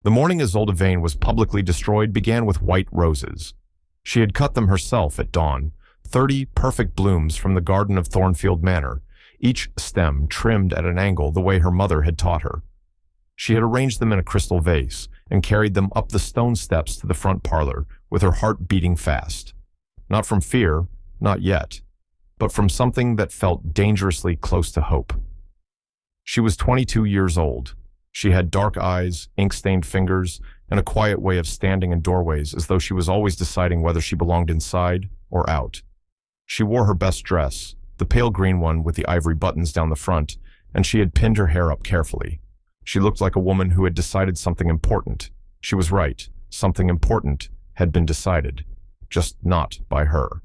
The morning Isolde Vane was publicly destroyed began with white roses. She had cut them herself at dawn, 30 perfect blooms from the garden of Thornfield Manor, each stem trimmed at an angle the way her mother had taught her. She had arranged them in a crystal vase and carried them up the stone steps to the front parlor with her heart beating fast. Not from fear, not yet, but from something that felt dangerously close to hope. She was 22 years old. She had dark eyes, ink-stained fingers, and a quiet way of standing in doorways as though she was always deciding whether she belonged inside or out. She wore her best dress, the pale green one with the ivory buttons down the front, and she had pinned her hair up carefully. She looked like a woman who had decided something important. She was right. Something important had been decided, just not by her.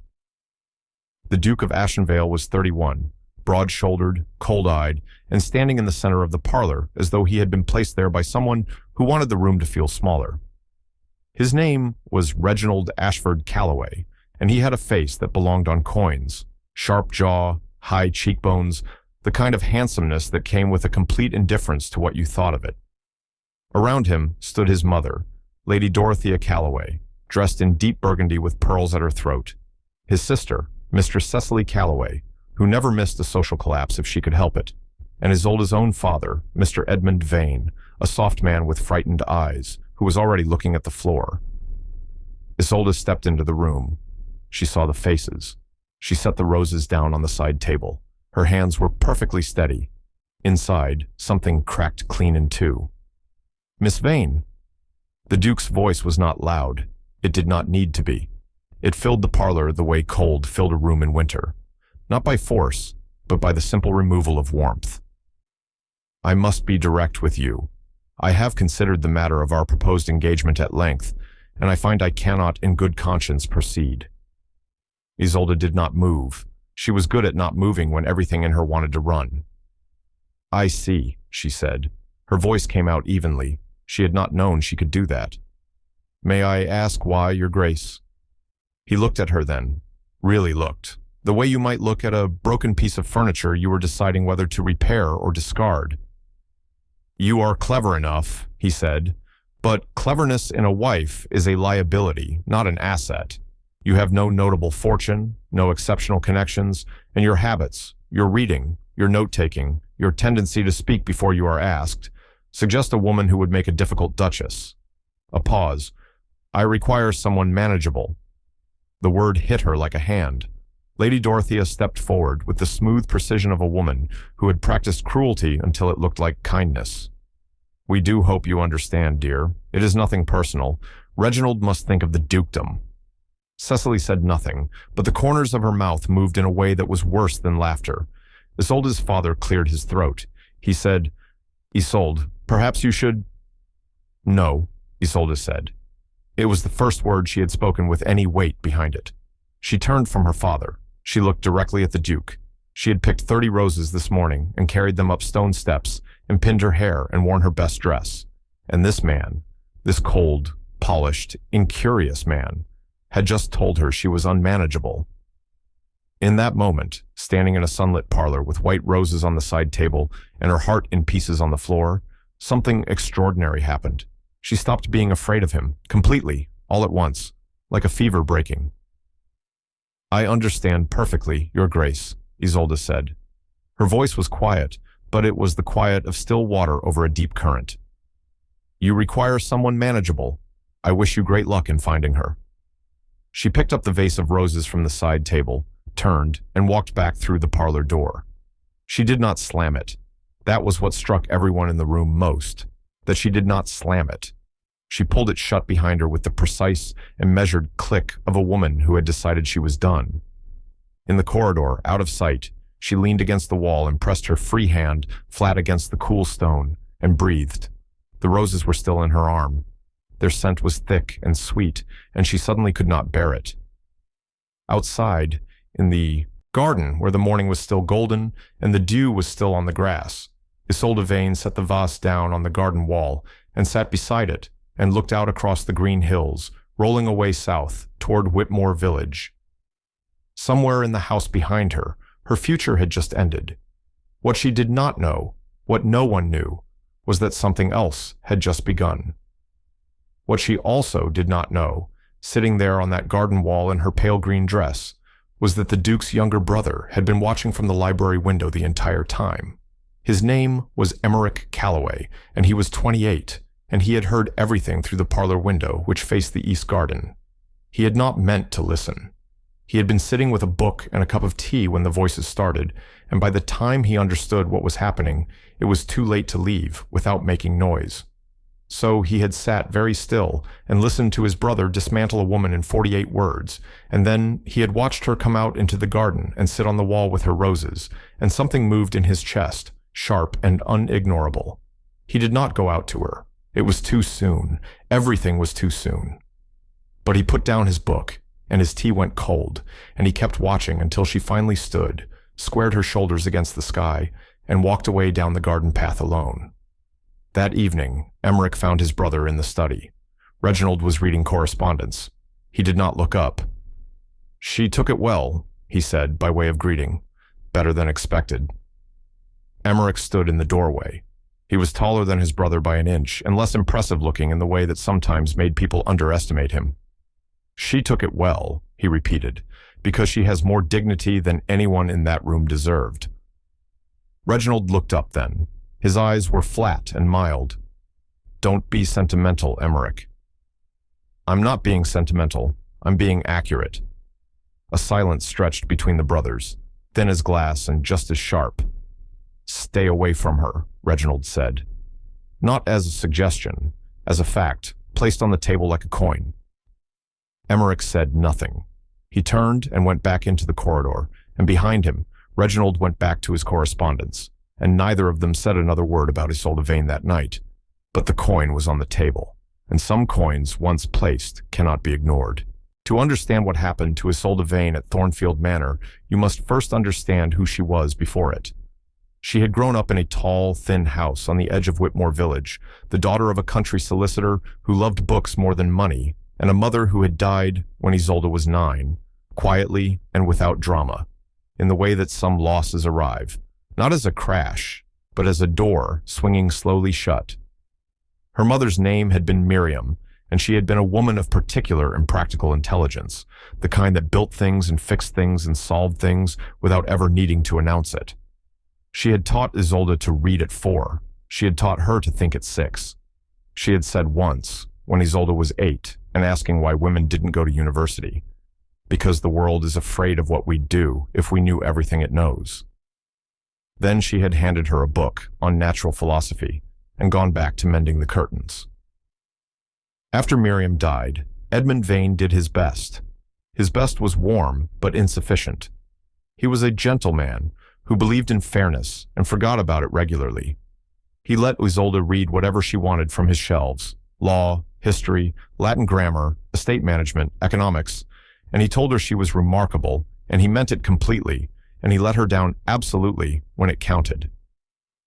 The Duke of Ashenvale was 31, broad-shouldered, cold-eyed, and standing in the center of the parlor as though he had been placed there by someone who wanted the room to feel smaller. His name was Reginald Ashford Calloway, and he had a face that belonged on coins, sharp jaw, high cheekbones, the kind of handsomeness that came with a complete indifference to what you thought of it. Around him stood his mother, Lady Dorothea Calloway, dressed in deep burgundy with pearls at her throat, his sister, Mistress Cecily Calloway, who never missed a social collapse if she could help it, and Isolde's own father, Mr. Edmund Vane, a soft man with frightened eyes, who was already looking at the floor. Isolde stepped into the room. She saw the faces. She set the roses down on the side table. Her hands were perfectly steady. Inside, something cracked clean in two. "Miss Vane." The Duke's voice was not loud. It did not need to be. It filled the parlor the way cold filled a room in winter. Not by force, but by the simple removal of warmth. "I must be direct with you. I have considered the matter of our proposed engagement at length, and I find I cannot in good conscience proceed." Isolde did not move. She was good at not moving when everything in her wanted to run. "I see," she said. Her voice came out evenly. She had not known she could do that. "May I ask why, Your Grace?" He looked at her then. Really looked. The way you might look at a broken piece of furniture you were deciding whether to repair or discard. "You are clever enough," he said, "but cleverness in a wife is a liability, not an asset. You have no notable fortune, no exceptional connections, and your habits, your reading, your note-taking, your tendency to speak before you are asked, suggest a woman who would make a difficult duchess." A pause. "I require someone manageable." The word hit her like a hand. Lady Dorothea stepped forward with the smooth precision of a woman who had practiced cruelty until it looked like kindness. "We do hope you understand, dear. It is nothing personal. Reginald must think of the dukedom." Cecily said nothing, but the corners of her mouth moved in a way that was worse than laughter. Isolde's father cleared his throat. He said, "Isolde, perhaps you should—" "No," Isolde said. It was the first word she had spoken with any weight behind it. She turned from her father. She looked directly at the Duke. She had picked 30 roses this morning and carried them up stone steps and pinned her hair and worn her best dress. And this man, this cold, polished, incurious man, had just told her she was unmanageable. In that moment, standing in a sunlit parlor with white roses on the side table and her heart in pieces on the floor, something extraordinary happened. She stopped being afraid of him, completely, all at once, like a fever breaking. "I understand perfectly, Your Grace," Isolde said. Her voice was quiet, but it was the quiet of still water over a deep current. "You require someone manageable. I wish you great luck in finding her." She picked up the vase of roses from the side table, turned, and walked back through the parlor door. She did not slam it. That was what struck everyone in the room most, that she did not slam it. She pulled it shut behind her with the precise and measured click of a woman who had decided she was done. In the corridor, out of sight, she leaned against the wall and pressed her free hand flat against the cool stone and breathed. The roses were still in her arm. Their scent was thick and sweet, and she suddenly could not bear it. Outside, in the garden where the morning was still golden and the dew was still on the grass, Isolde Vane set the vase down on the garden wall and sat beside it and looked out across the green hills, rolling away south toward Whitmore Village. Somewhere in the house behind her, her future had just ended. What she did not know, what no one knew, was that something else had just begun. What she also did not know, sitting there on that garden wall in her pale green dress, was that the Duke's younger brother had been watching from the library window the entire time. His name was Emmerich Calloway, and he was 28, and he had heard everything through the parlor window which faced the east garden. He had not meant to listen. He had been sitting with a book and a cup of tea when the voices started, and by the time he understood what was happening, it was too late to leave without making noise. So he had sat very still and listened to his brother dismantle a woman in 48 words, and then he had watched her come out into the garden and sit on the wall with her roses, and something moved in his chest, sharp and unignorable. He did not go out to her. It was too soon. Everything was too soon. But he put down his book, and his tea went cold, and he kept watching until she finally stood, squared her shoulders against the sky, and walked away down the garden path alone. That evening, Emmerich found his brother in the study. Reginald was reading correspondence. He did not look up. "She took it well," he said by way of greeting. "Better than expected." Emmerich stood in the doorway. He was taller than his brother by an inch and less impressive looking in the way that sometimes made people underestimate him. "She took it well," he repeated, "because she has more dignity than anyone in that room deserved." Reginald looked up then. His eyes were flat and mild. "Don't be sentimental, Emmerich." "I'm not being sentimental. I'm being accurate." A silence stretched between the brothers, thin as glass and just as sharp. "Stay away from her," Reginald said. Not as a suggestion, as a fact, placed on the table like a coin. Emmerich said nothing. He turned and went back into the corridor, and behind him, Reginald went back to his correspondence, and neither of them said another word about Isolde Vane that night. But the coin was on the table, and some coins, once placed, cannot be ignored. To understand what happened to Isolde Vane at Thornfield Manor, you must first understand who she was before it. She had grown up in a tall, thin house on the edge of Whitmore Village, the daughter of a country solicitor who loved books more than money, and a mother who had died when Isolde was 9, quietly and without drama, in the way that some losses arrive, not as a crash, but as a door swinging slowly shut. Her mother's name had been Miriam, and she had been a woman of particular and practical intelligence, the kind that built things and fixed things and solved things without ever needing to announce it. She had taught Isolde to read at 4. She had taught her to think at 6. She had said once, when Isolde was 8, and asking why women didn't go to university, "Because the world is afraid of what we'd do if we knew everything it knows." Then she had handed her a book on natural philosophy and gone back to mending the curtains. After Miriam died, Edmund Vane did his best. His best was warm but insufficient. He was a gentleman who believed in fairness and forgot about it regularly. He let Isolde read whatever she wanted from his shelves: law, history, Latin grammar, estate management, economics, and he told her she was remarkable, and he meant it completely, and he let her down absolutely when it counted.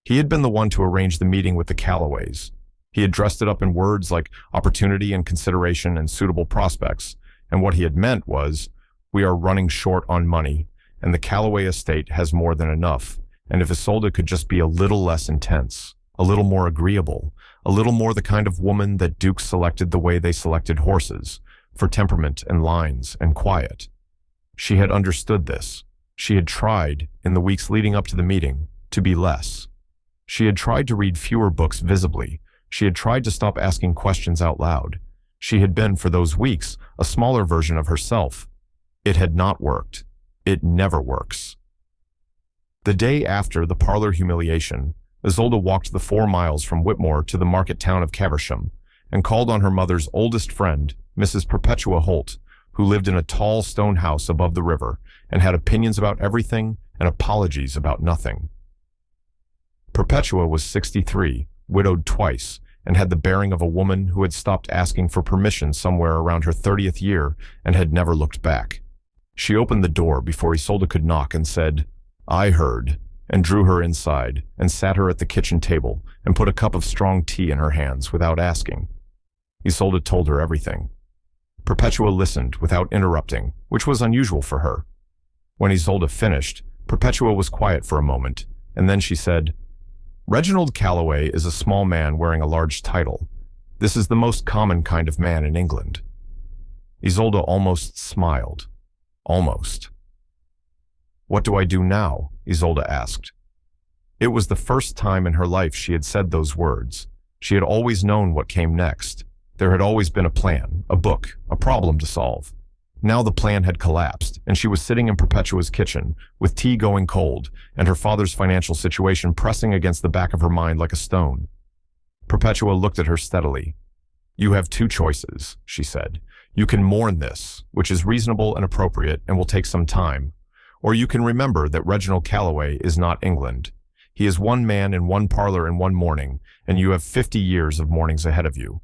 He had been the one to arrange the meeting with the Calloways. He had dressed it up in words like opportunity and consideration and suitable prospects, and what he had meant was, "We are running short on money, and the Calloway estate has more than enough, and if Isolde could just be a little less intense, a little more agreeable, a little more the kind of woman that dukes selected the way they selected horses, for temperament and lines and quiet." She had understood this. She had tried, in the weeks leading up to the meeting, to be less. She had tried to read fewer books visibly. She had tried to stop asking questions out loud. She had been, for those weeks, a smaller version of herself. It had not worked. It never works. The day after the parlor humiliation, Isolde walked the 4 miles from Whitmore to the market town of Caversham and called on her mother's oldest friend, Mrs. Perpetua Holt, who lived in a tall stone house above the river and had opinions about everything and apologies about nothing. Perpetua was 63, widowed twice, and had the bearing of a woman who had stopped asking for permission somewhere around her 30th year and had never looked back. She opened the door before Isolde could knock and said, "I heard," and drew her inside and sat her at the kitchen table and put a cup of strong tea in her hands without asking. Isolde told her everything. Perpetua listened without interrupting, which was unusual for her. When Isolde finished, Perpetua was quiet for a moment, and then she said, "Reginald Calloway is a small man wearing a large title. This is the most common kind of man in England." Isolde almost smiled. Almost. "What do I do now?" Isolde asked. It was the first time in her life she had said those words. She had always known what came next. There had always been a plan, a book, a problem to solve. Now the plan had collapsed, and she was sitting in Perpetua's kitchen, with tea going cold, and her father's financial situation pressing against the back of her mind like a stone. Perpetua looked at her steadily. "You have two choices," she said. "You can mourn this, which is reasonable and appropriate and will take some time, or you can remember that Reginald Calloway is not England. He is one man in one parlor in one morning, and you have 50 years of mornings ahead of you."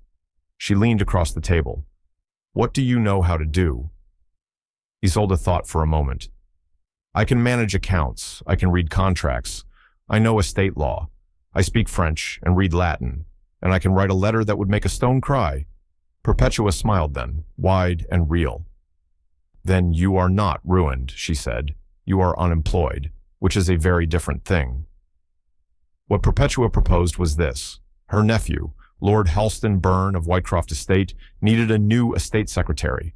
She leaned across the table. "What do you know how to do?" Isolde thought for a moment. "I can manage accounts. I can read contracts. I know estate law. I speak French and read Latin. And I can write a letter that would make a stone cry." Perpetua smiled then, wide and real. "Then you are not ruined," she said. "You are unemployed, which is a very different thing." What Perpetua proposed was this. Her nephew, Lord Halston Byrne of Whitecroft Estate, needed a new estate secretary.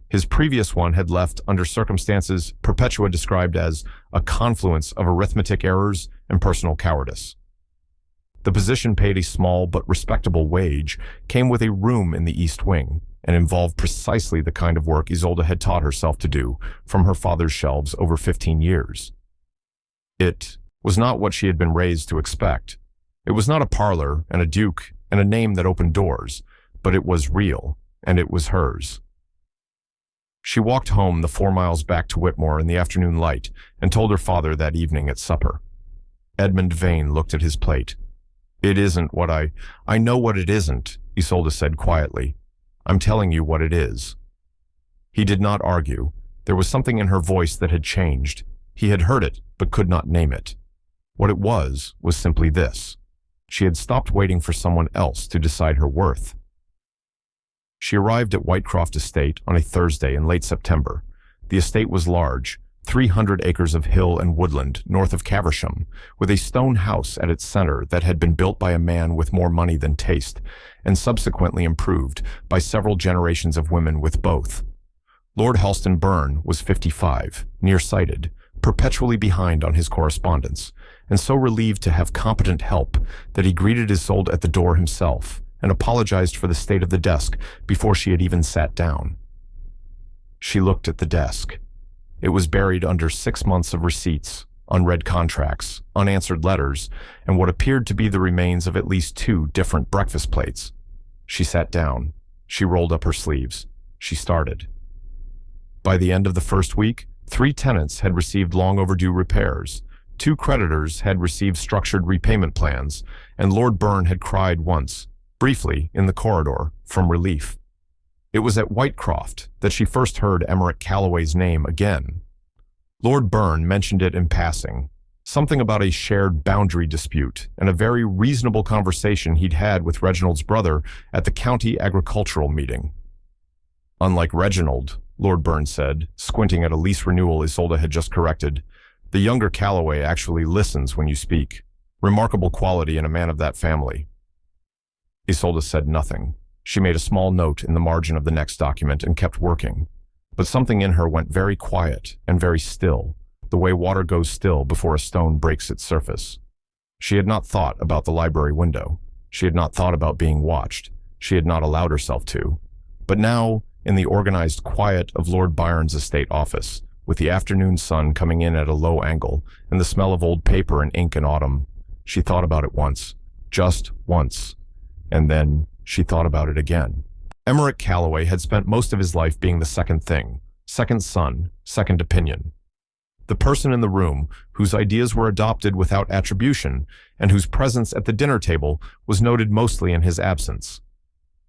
His previous one had left under circumstances Perpetua described as a confluence of arithmetic errors and personal cowardice. The position paid a small but respectable wage, came with a room in the East Wing, and involved precisely the kind of work Isolde had taught herself to do from her father's shelves over 15 years. It was not what she had been raised to expect. It was not a parlor and a duke and a name that opened doors, but it was real, and it was hers. She walked home the 4 miles back to Whitmore in the afternoon light and told her father that evening at supper. Edmund Vane looked at his plate. "It isn't what I know what it isn't," Isolde said quietly. "I'm telling you what it is." He did not argue. There was something in her voice that had changed. He had heard it, but could not name it. What it was simply this. She had stopped waiting for someone else to decide her worth. She arrived at Whitecroft Estate on a Thursday in late September. The estate was large, 300 acres of hill and woodland north of Caversham, with a stone house at its center that had been built by a man with more money than taste, and subsequently improved by several generations of women with both. Lord Halston Byrne was 55, nearsighted, perpetually behind on his correspondence, and so relieved to have competent help that he greeted Isolde at the door himself and apologized for the state of the desk before she had even sat down. She looked at the desk. It was buried under 6 months of receipts, unread contracts, unanswered letters, and what appeared to be the remains of at least 2 different breakfast plates. She sat down. She rolled up her sleeves. She started. By the end of the first week, 3 tenants had received long overdue repairs, 2 creditors had received structured repayment plans, and Lord Byrne had cried once, briefly, in the corridor, from relief. It was at Whitecroft that she first heard Emmerich Calloway's name again. Lord Byrne mentioned it in passing, something about a shared boundary dispute and a very reasonable conversation he'd had with Reginald's brother at the county agricultural meeting. "Unlike Reginald," Lord Byrne said, squinting at a lease renewal Isolde had just corrected, "the younger Calloway actually listens when you speak. Remarkable quality in a man of that family." Isolde said nothing. She made a small note in the margin of the next document and kept working. But something in her went very quiet and very still, the way water goes still before a stone breaks its surface. She had not thought about the library window. She had not thought about being watched. She had not allowed herself to. But now, in the organized quiet of Lord Byron's estate office, with the afternoon sun coming in at a low angle and the smell of old paper and ink in autumn, she thought about it once, just once. And then she thought about it again. Emmerich Calloway had spent most of his life being the second thing, second son, second opinion. The person in the room whose ideas were adopted without attribution and whose presence at the dinner table was noted mostly in his absence.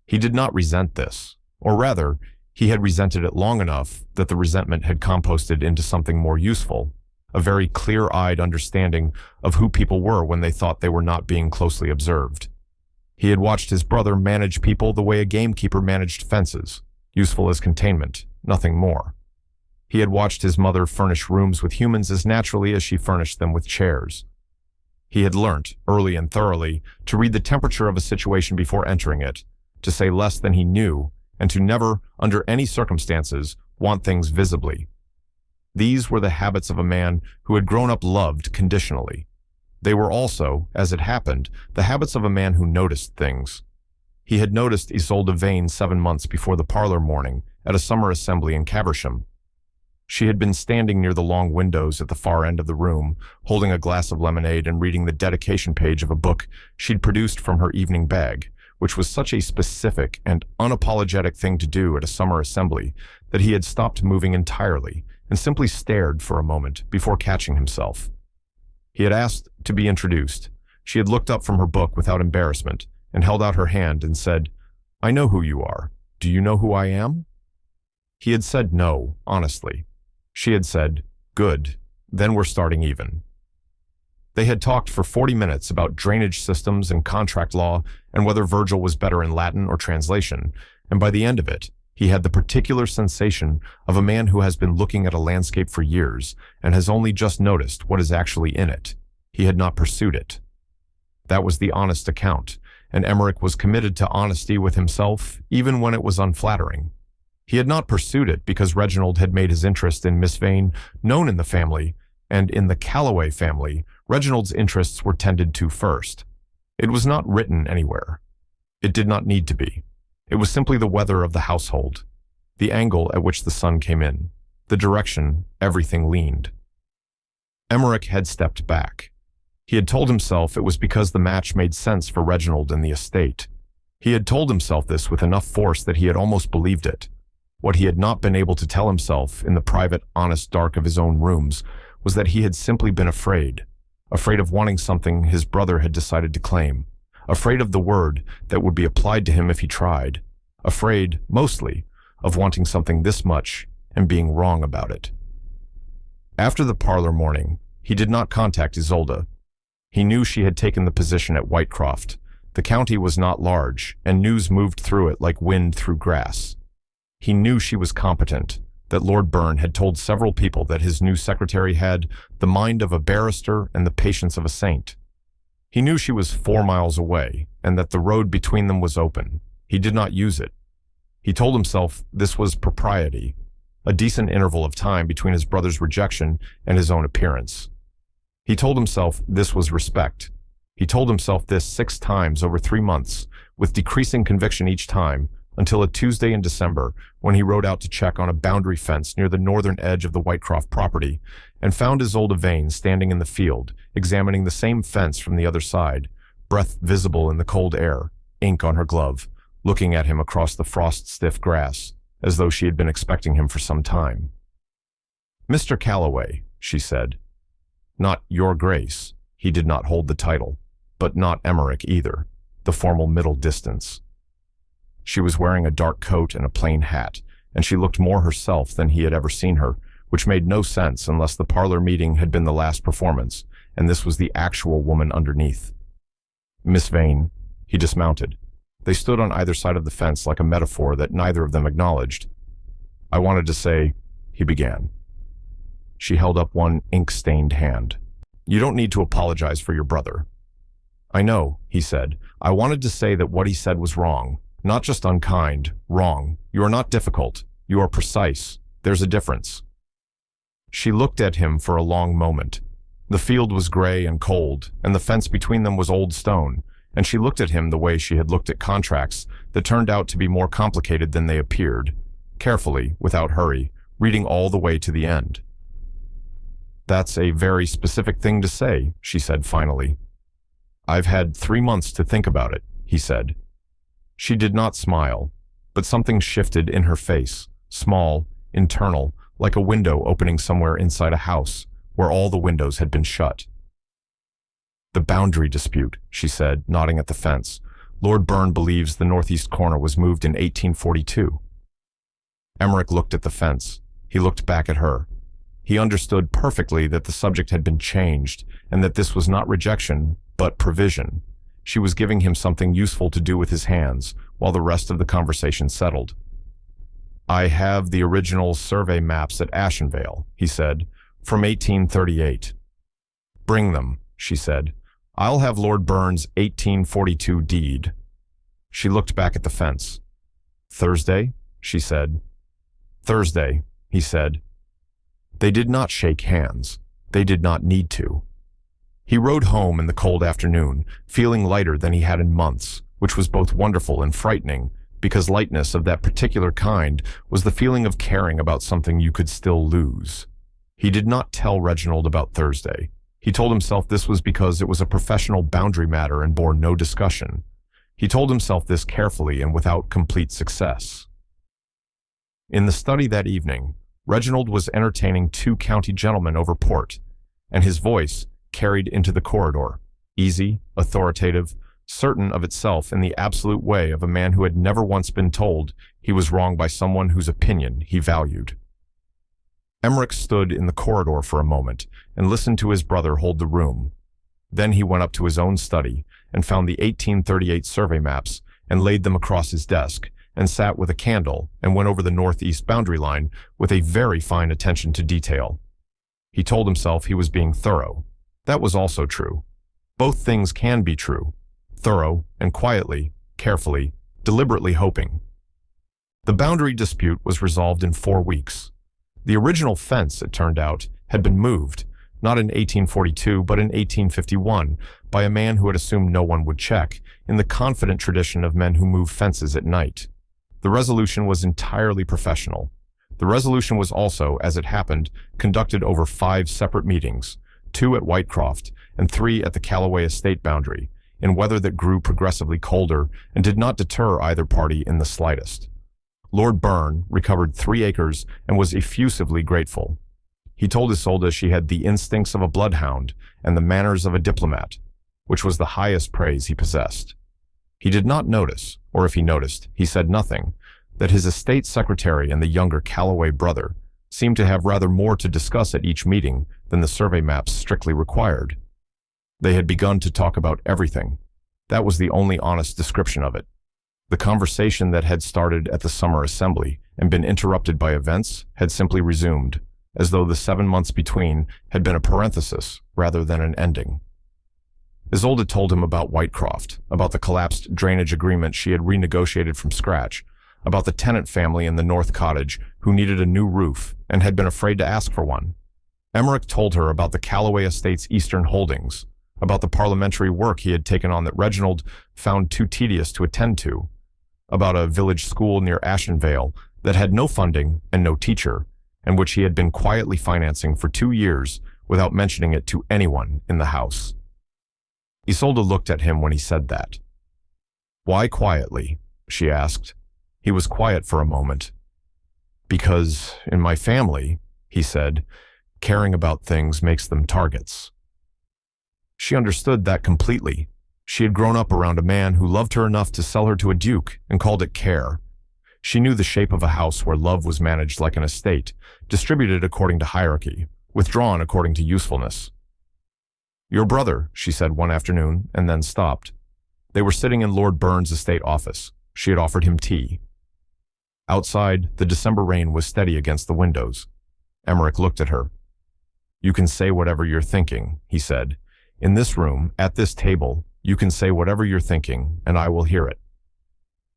He did not resent this, or rather, he had resented it long enough that the resentment had composted into something more useful, a very clear-eyed understanding of who people were when they thought they were not being closely observed. He had watched his brother manage people the way a gamekeeper managed fences, useful as containment, nothing more. He had watched his mother furnish rooms with humans as naturally as she furnished them with chairs. He had learnt, early and thoroughly, to read the temperature of a situation before entering it, to say less than he knew, and to never, under any circumstances, want things visibly. These were the habits of a man who had grown up loved conditionally. They were also, as it happened, the habits of a man who noticed things. He had noticed Isolde Vane 7 months before the parlor morning at a summer assembly in Caversham. She had been standing near the long windows at the far end of the room, holding a glass of lemonade and reading the dedication page of a book she'd produced from her evening bag, which was such a specific and unapologetic thing to do at a summer assembly that he had stopped moving entirely and simply stared for a moment before catching himself. He had asked to be introduced. She had looked up from her book without embarrassment and held out her hand and said, "I know who you are. Do you know who I am?" He had said no, honestly. She had said, "Good, then we're starting even." They had talked for 40 minutes about drainage systems and contract law and whether Virgil was better in Latin or translation, and by the end of it, he had the particular sensation of a man who has been looking at a landscape for years and has only just noticed what is actually in it. He had not pursued it. That was the honest account, and Emmerich was committed to honesty with himself, even when it was unflattering. He had not pursued it because Reginald had made his interest in Miss Vane known in the family, and in the Calloway family, Reginald's interests were tended to first. It was not written anywhere. It did not need to be. It was simply the weather of the household, the angle at which the sun came in, the direction everything leaned. Emmerich had stepped back. He had told himself it was because the match made sense for Reginald and the estate. He had told himself this with enough force that he had almost believed it. What he had not been able to tell himself in the private, honest dark of his own rooms was that he had simply been afraid of wanting something his brother had decided to claim, afraid of the word that would be applied to him if he tried, afraid, mostly, of wanting something this much and being wrong about it. After the parlor morning, he did not contact Isolde. He knew she had taken the position at Whitecroft. The county was not large, and news moved through it like wind through grass. He knew she was competent, that Lord Byrne had told several people that his new secretary had the mind of a barrister and the patience of a saint. He knew she was 4 miles away, and that the road between them was open. He did not use it. He told himself this was propriety, a decent interval of time between his brother's rejection and his own appearance. He told himself this was respect. He told himself this 6 times over 3 months, with decreasing conviction each time, until a Tuesday in December, when he rode out to check on a boundary fence near the northern edge of the Whitecroft property, and found Isolde Vane standing in the field, examining the same fence from the other side, breath visible in the cold air, ink on her glove, looking at him across the frost-stiff grass, as though she had been expecting him for some time. "Mr. Calloway," she said. Not Your Grace. He did not hold the title, but not Emmerich either, the formal middle distance. She was wearing a dark coat and a plain hat, and she looked more herself than he had ever seen her, which made no sense unless the parlor meeting had been the last performance, and this was the actual woman underneath. "Miss Vane." He dismounted. They stood on either side of the fence like a metaphor that neither of them acknowledged. "I wanted to say," he began. She held up one ink-stained hand. "You don't need to apologize for your brother." "I know," he said. "I wanted to say that what he said was wrong. Not just unkind, wrong. You are not difficult. You are precise. There's a difference." She looked at him for a long moment. The field was gray and cold, and the fence between them was old stone, and she looked at him the way she had looked at contracts that turned out to be more complicated than they appeared, carefully, without hurry, reading all the way to the end. "That's a very specific thing to say," she said finally. "I've had 3 months to think about it," he said. She did not smile, but something shifted in her face, small, internal, like a window opening somewhere inside a house where all the windows had been shut. "The boundary dispute," she said, nodding at the fence. "Lord Byrne believes the northeast corner was moved in 1842. Emmerich looked at the fence. He looked back at her. He understood perfectly that the subject had been changed, and that this was not rejection, but provision. She was giving him something useful to do with his hands, while the rest of the conversation settled. "I have the original survey maps at Ashenvale," he said, "from 1838. "Bring them," she said. "I'll have Lord Byrne's 1842 deed." She looked back at the fence. "Thursday?" she said. "Thursday," he said. They did not shake hands. They did not need to. He rode home in the cold afternoon, feeling lighter than he had in months, which was both wonderful and frightening, because lightness of that particular kind was the feeling of caring about something you could still lose. He did not tell Reginald about Thursday. He told himself this was because it was a professional boundary matter and bore no discussion. He told himself this carefully and without complete success. In the study that evening, Reginald was entertaining two county gentlemen over port, and his voice carried into the corridor, easy, authoritative, certain of itself in the absolute way of a man who had never once been told he was wrong by someone whose opinion he valued. Emmerich stood in the corridor for a moment and listened to his brother hold the room. Then he went up to his own study and found the 1838 survey maps and laid them across his desk and sat with a candle and went over the northeast boundary line with a very fine attention to detail. He told himself he was being thorough. That was also true. Both things can be true. Thorough and quietly, carefully, deliberately hoping. The boundary dispute was resolved in 4 weeks. The original fence, it turned out, had been moved, not in 1842 but in 1851, by a man who had assumed no one would check, in the confident tradition of men who move fences at night. The resolution was entirely professional. The resolution was also, as it happened, conducted over 5 separate meetings, 2 at Whitecroft and 3 at the Callaway estate boundary, in weather that grew progressively colder and did not deter either party in the slightest. Lord Byrne recovered 3 acres and was effusively grateful. He told Isolde she had the instincts of a bloodhound and the manners of a diplomat, which was the highest praise he possessed. He did not notice, or if he noticed, he said nothing, that his estate secretary and the younger Callaway brother seemed to have rather more to discuss at each meeting than the survey maps strictly required. They had begun to talk about everything. That was the only honest description of it. The conversation that had started at the summer assembly and been interrupted by events had simply resumed, as though the 7 months between had been a parenthesis rather than an ending. Isolde told him about Whitecroft, about the collapsed drainage agreement she had renegotiated from scratch, about the tenant family in the North Cottage who needed a new roof and had been afraid to ask for one. Emmerich told her about the Callaway Estate's Eastern holdings, about the parliamentary work he had taken on that Reginald found too tedious to attend to, about a village school near Ashenvale that had no funding and no teacher, and which he had been quietly financing for 2 years without mentioning it to anyone in the house. Isolde looked at him when he said that. "Why quietly?" she asked. He was quiet for a moment. "Because in my family," he said, "caring about things makes them targets." She understood that completely. She had grown up around a man who loved her enough to sell her to a duke and called it care. She knew the shape of a house where love was managed like an estate, distributed according to hierarchy, withdrawn according to usefulness. "Your brother," she said one afternoon, and then stopped. They were sitting in Lord Byrne's estate office. She had offered him tea. Outside, the December rain was steady against the windows. Emmerich looked at her. "You can say whatever you're thinking," he said. "In this room, at this table, you can say whatever you're thinking, and I will hear it."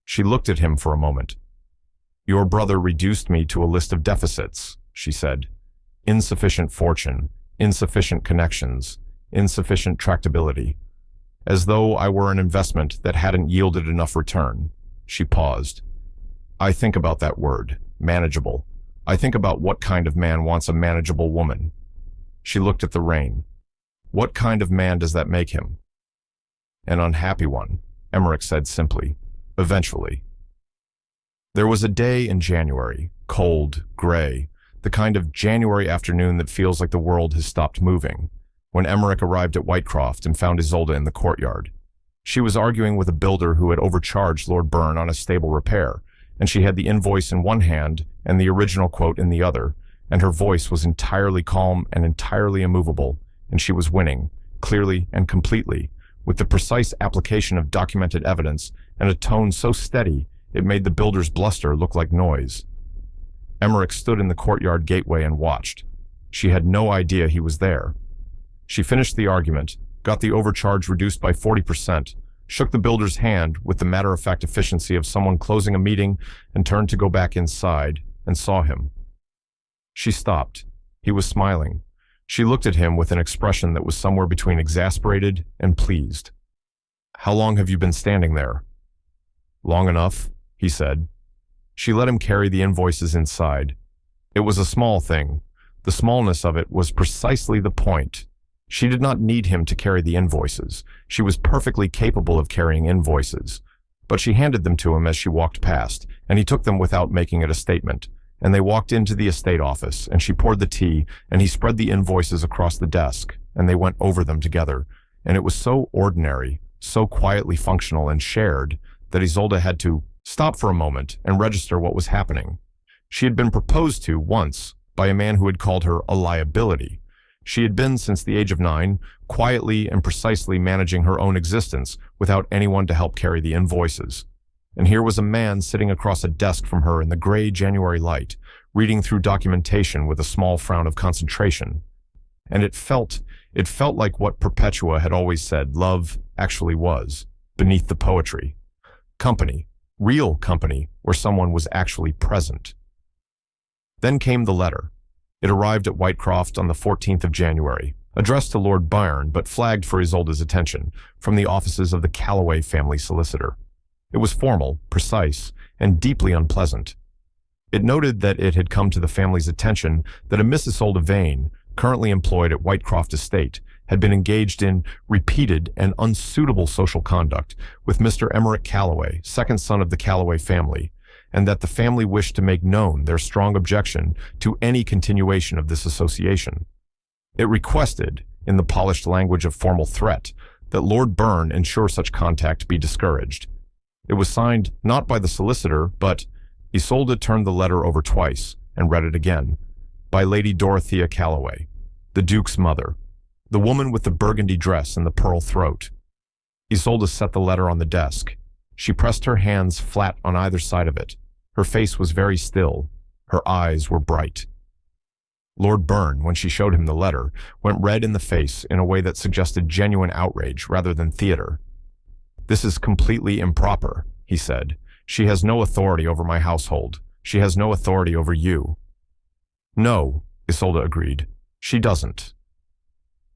She looked at him for a moment. "Your brother reduced me to a list of deficits," she said. "Insufficient fortune, insufficient connections, insufficient tractability. As though I were an investment that hadn't yielded enough return." She paused. "I think about that word, manageable. I think about what kind of man wants a manageable woman." She looked at the rain. "What kind of man does that make him?" "An unhappy one," Emmerich said simply. "Eventually." There was a day in January, cold, gray, the kind of January afternoon that feels like the world has stopped moving, when Emmerich arrived at Whitecroft and found Isolde in the courtyard. She was arguing with a builder who had overcharged Lord Byrne on a stable repair, and she had the invoice in one hand and the original quote in the other, and her voice was entirely calm and entirely immovable, and she was winning, clearly and completely, with the precise application of documented evidence and a tone so steady it made the builder's bluster look like noise. Emmerich stood in the courtyard gateway and watched. She had no idea he was there. She finished the argument, got the overcharge reduced by 40%, shook the builder's hand with the matter-of-fact efficiency of someone closing a meeting, and turned to go back inside, and saw him. She stopped. He was smiling. She looked at him with an expression that was somewhere between exasperated and pleased. "How long have you been standing there?" "Long enough," he said. She let him carry the invoices inside. It was a small thing. The smallness of it was precisely the point. She did not need him to carry the invoices. She was perfectly capable of carrying invoices. But she handed them to him as she walked past, and he took them without making it a statement. And they walked into the estate office, and she poured the tea, and he spread the invoices across the desk, and they went over them together. And it was so ordinary, so quietly functional and shared, that Isolde had to stop for a moment and register what was happening. She had been proposed to once by a man who had called her a liability. She had been, since the age of 9, quietly and precisely managing her own existence without anyone to help carry the invoices. And here was a man sitting across a desk from her in the gray January light, reading through documentation with a small frown of concentration. And it felt like what Perpetua had always said love actually was, beneath the poetry. Company, real company, where someone was actually present. Then came the letter. It arrived at Whitecroft on the 14th of January, addressed to Lord Byron but flagged for Isolde's attention, from the offices of the Calloway family solicitor. It was formal, precise, and deeply unpleasant. It noted that it had come to the family's attention that a Miss Isolde Vane, currently employed at Whitecroft Estate, had been engaged in repeated and unsuitable social conduct with Mr. Emmerich Calloway, second son of the Calloway family, and that the family wished to make known their strong objection to any continuation of this association. It requested, in the polished language of formal threat, that Lord Byrne ensure such contact be discouraged. It was signed not by the solicitor, but Isolde turned the letter over twice and read it again, by Lady Dorothea Calloway, the Duke's mother, the woman with the burgundy dress and the pearl throat. Isolde set the letter on the desk. She pressed her hands flat on either side of it. Her face was very still. Her eyes were bright. Lord Byrne, when she showed him the letter, went red in the face in a way that suggested genuine outrage rather than theater. "This is completely improper," he said. "She has no authority over my household. She has no authority over you." "No," Isolde agreed. "She doesn't."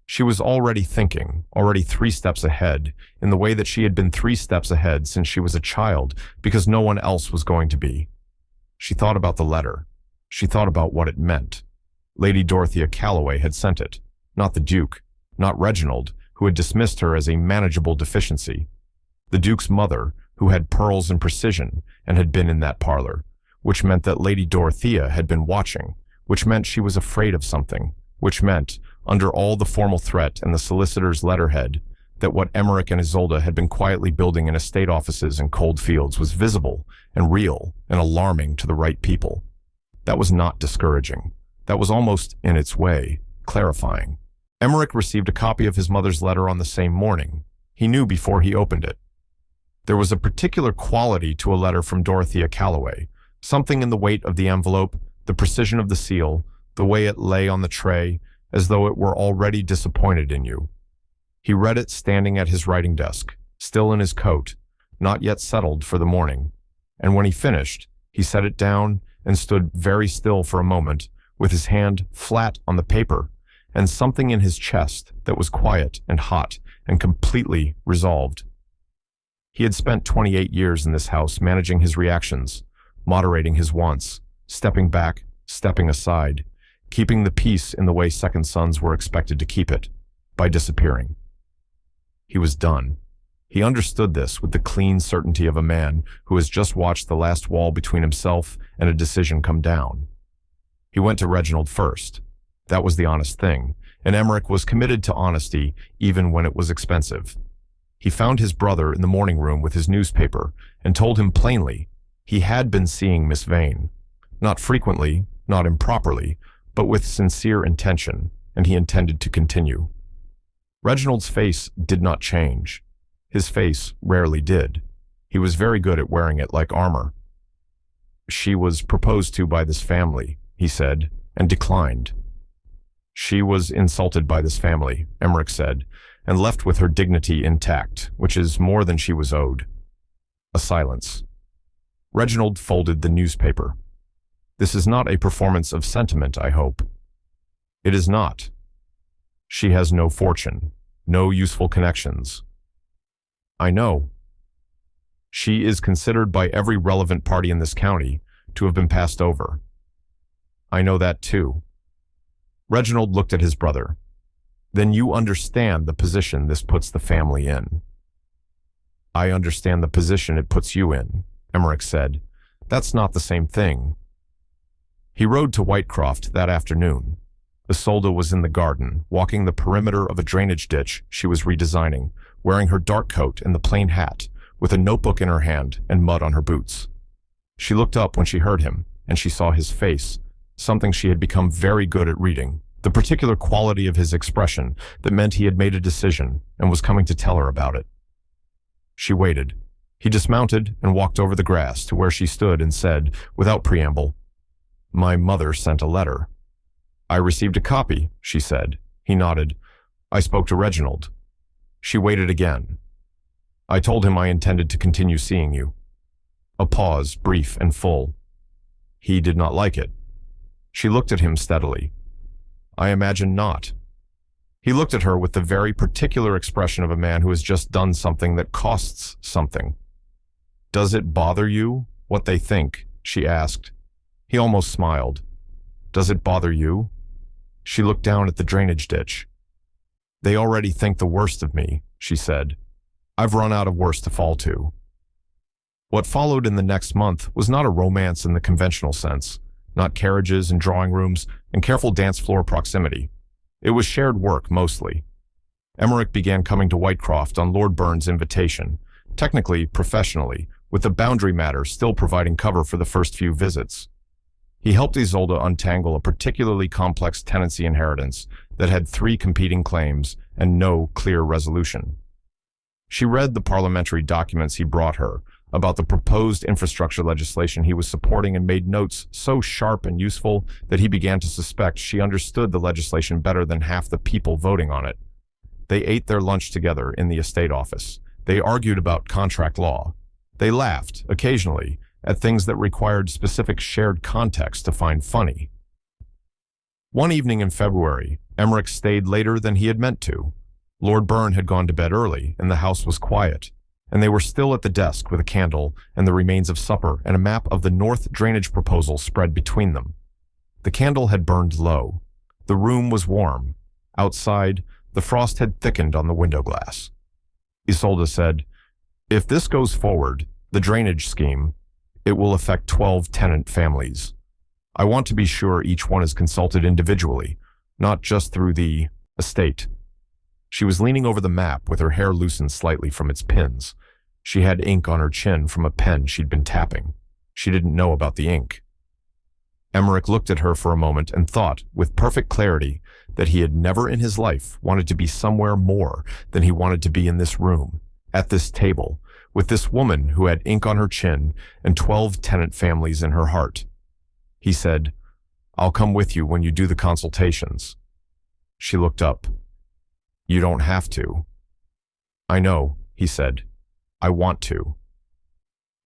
She was already thinking, already 3 steps ahead, in the way that she had been 3 steps ahead since she was a child, because no one else was going to be. She thought about the letter. She thought about what it meant. Lady Dorothea Calloway had sent it, not the Duke, not Reginald, who had dismissed her as a manageable deficiency. The Duke's mother, who had pearls and precision, and had been in that parlor, which meant that Lady Dorothea had been watching, which meant she was afraid of something, which meant, under all the formal threat and the solicitor's letterhead, that what Emmerich and Isolde had been quietly building in estate offices and cold fields was visible and real and alarming to the right people. That was not discouraging. That was almost, in its way, clarifying. Emmerich received a copy of his mother's letter on the same morning. He knew before he opened it. There was a particular quality to a letter from Dorothea Calloway, something in the weight of the envelope, the precision of the seal, the way it lay on the tray, as though it were already disappointed in you. He read it standing at his writing desk, still in his coat, not yet settled for the morning. And when he finished, he set it down and stood very still for a moment, with his hand flat on the paper, and something in his chest that was quiet and hot and completely resolved. He had spent 28 years in this house managing his reactions, moderating his wants, stepping back, stepping aside, keeping the peace in the way second sons were expected to keep it, by disappearing. He was done. He understood this with the clean certainty of a man who has just watched the last wall between himself and a decision come down. He went to Reginald first. That was the honest thing, and Emmerich was committed to honesty even when it was expensive. He found his brother in the morning room with his newspaper and told him plainly he had been seeing Miss Vane. Not frequently, not improperly, but with sincere intention, and he intended to continue. Reginald's face did not change. His face rarely did. He was very good at wearing it like armor. "She was proposed to by this family," he said, and declined. "She was insulted by this family," Emmerich said, and left with her dignity intact, which is more than she was owed. A silence. Reginald folded the newspaper. This is not a performance of sentiment, I hope. It is not. She has no fortune, no useful connections. I know. She is considered by every relevant party in this county to have been passed over. I know that too. Reginald looked at his brother. Then you understand the position this puts the family in. I understand the position it puts you in, Emmerich said. That's not the same thing. He rode to Whitecroft that afternoon. Isolde was in the garden, walking the perimeter of a drainage ditch she was redesigning, wearing her dark coat and the plain hat, with a notebook in her hand and mud on her boots. She looked up when she heard him, and she saw his face, something she had become very good at reading, the particular quality of his expression that meant he had made a decision and was coming to tell her about it. She waited. He dismounted and walked over the grass to where she stood and said, without preamble, "My mother sent a letter." "I received a copy," she said. He nodded. "I spoke to Reginald." She waited again. "I told him I intended to continue seeing you." A pause, brief and full. "He did not like it." She looked at him steadily. "I imagine not." He looked at her with the very particular expression of a man who has just done something that costs something. "Does it bother you, what they think?" she asked. He almost smiled. "Does it bother you?" She looked down at the drainage ditch. "They already think the worst of me," she said. "I've run out of worse to fall to." What followed in the next month was not a romance in the conventional sense, not carriages and drawing rooms and careful dance floor proximity. It was shared work, mostly. Emmerich began coming to Whitecroft on Lord Burns' invitation, technically, professionally, with the boundary matter still providing cover for the first few visits. He helped Isolde untangle a particularly complex tenancy inheritance that had 3 competing claims and no clear resolution. She read the parliamentary documents he brought her about the proposed infrastructure legislation he was supporting and made notes so sharp and useful that he began to suspect she understood the legislation better than half the people voting on it. They ate their lunch together in the estate office. They argued about contract law. They laughed, occasionally, at things that required specific shared context to find funny. One evening in February, Emmerich stayed later than he had meant to. Lord Burn had gone to bed early, and the house was quiet, and they were still at the desk with a candle and the remains of supper and a map of the north drainage proposal spread between them. The candle had burned low. The room was warm. Outside, the frost had thickened on the window glass. Isolde said, "If this goes forward, the drainage scheme, it will affect 12 tenant families. I want to be sure each one is consulted individually, not just through the estate." She was leaning over the map with her hair loosened slightly from its pins. She had ink on her chin from a pen she'd been tapping. She didn't know about the ink. Emmerich looked at her for a moment and thought, with perfect clarity, that he had never in his life wanted to be somewhere more than he wanted to be in this room, at this table, with this woman who had ink on her chin and 12 tenant families in her heart. He said, "I'll come with you when you do the consultations." She looked up. "You don't have to." "I know," he said. "I want to."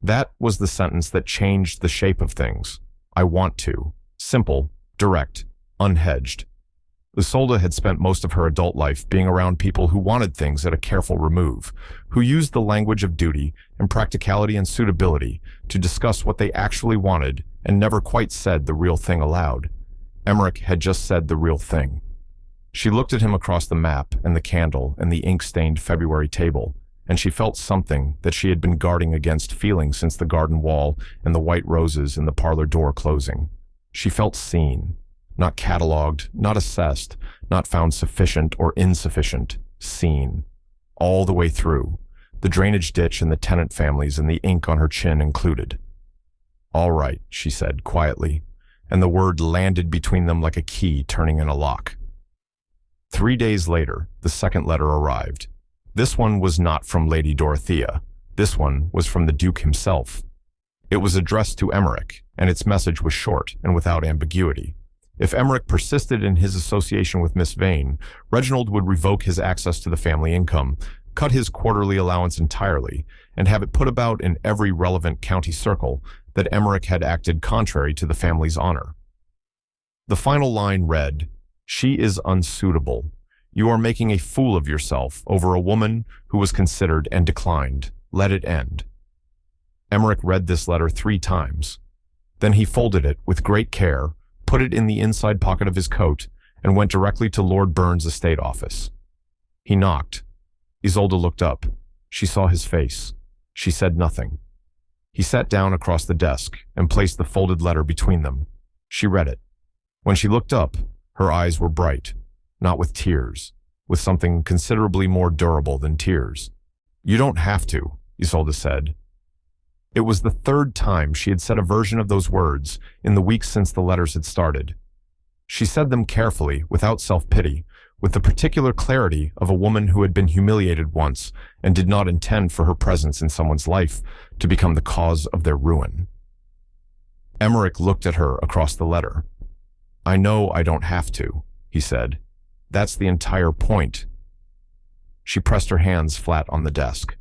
That was the sentence that changed the shape of things. I want to. Simple, direct, unhedged. Isolde had spent most of her adult life being around people who wanted things at a careful remove, who used the language of duty and practicality and suitability to discuss what they actually wanted and never quite said the real thing aloud. Emmerich had just said the real thing. She looked at him across the map and the candle and the ink-stained February table, and she felt something that she had been guarding against feeling since the garden wall and the white roses in the parlor door closing. She felt seen, not catalogued, not assessed, not found sufficient or insufficient, seen, all the way through, the drainage ditch and the tenant families and the ink on her chin included. "All right," she said quietly, and the word landed between them like a key turning in a lock. 3 days later, the second letter arrived. This one was not from Lady Dorothea. This one was from the Duke himself. It was addressed to Emmerich, and its message was short and without ambiguity. If Emmerich persisted in his association with Miss Vane, Reginald would revoke his access to the family income, cut his quarterly allowance entirely, and have it put about in every relevant county circle that Emmerich had acted contrary to the family's honor. The final line read, "She is unsuitable. You are making a fool of yourself over a woman who was considered and declined. Let it end." Emmerich read this letter 3 times. Then he folded it with great care, put it in the inside pocket of his coat, and went directly to Lord Burns' estate office. He knocked. Isolde looked up. She saw his face. She said nothing. He sat down across the desk and placed the folded letter between them. She read it. When she looked up, her eyes were bright, not with tears, with something considerably more durable than tears. "You don't have to," Isolde said. It was the 3rd time she had said a version of those words in the weeks since the letters had started. She said them carefully, without self-pity, with the particular clarity of a woman who had been humiliated once and did not intend for her presence in someone's life to become the cause of their ruin. Emmerich looked at her across the letter. "I know I don't have to," he said. "That's the entire point." She pressed her hands flat on the desk.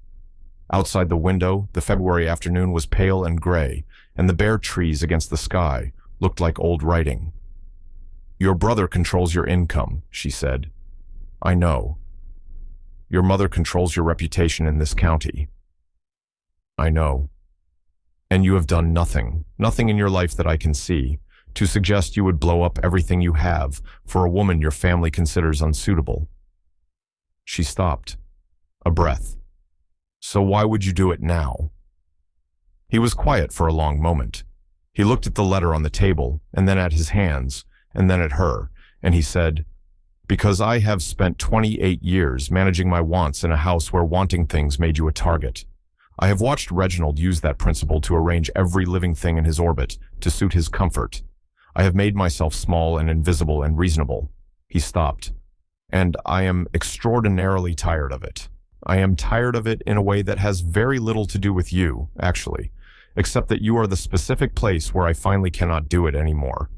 Outside the window, the February afternoon was pale and gray, and the bare trees against the sky looked like old writing. "Your brother controls your income," she said. "I know. Your mother controls your reputation in this county." "I know. And you have done nothing in your life that I can see, to suggest you would blow up everything you have for a woman your family considers unsuitable." She stopped. A breath. "So why would you do it now?" He was quiet for a long moment. He looked at the letter on the table, and then at his hands, and then at her, and he said, "Because I have spent 28 years managing my wants in a house where wanting things made you a target. I have watched Reginald use that principle to arrange every living thing in his orbit to suit his comfort. I have made myself small and invisible and reasonable." He stopped. "And I am extraordinarily tired of it. I am tired of it in a way that has very little to do with you, actually, except that you are the specific place where I finally cannot do it anymore.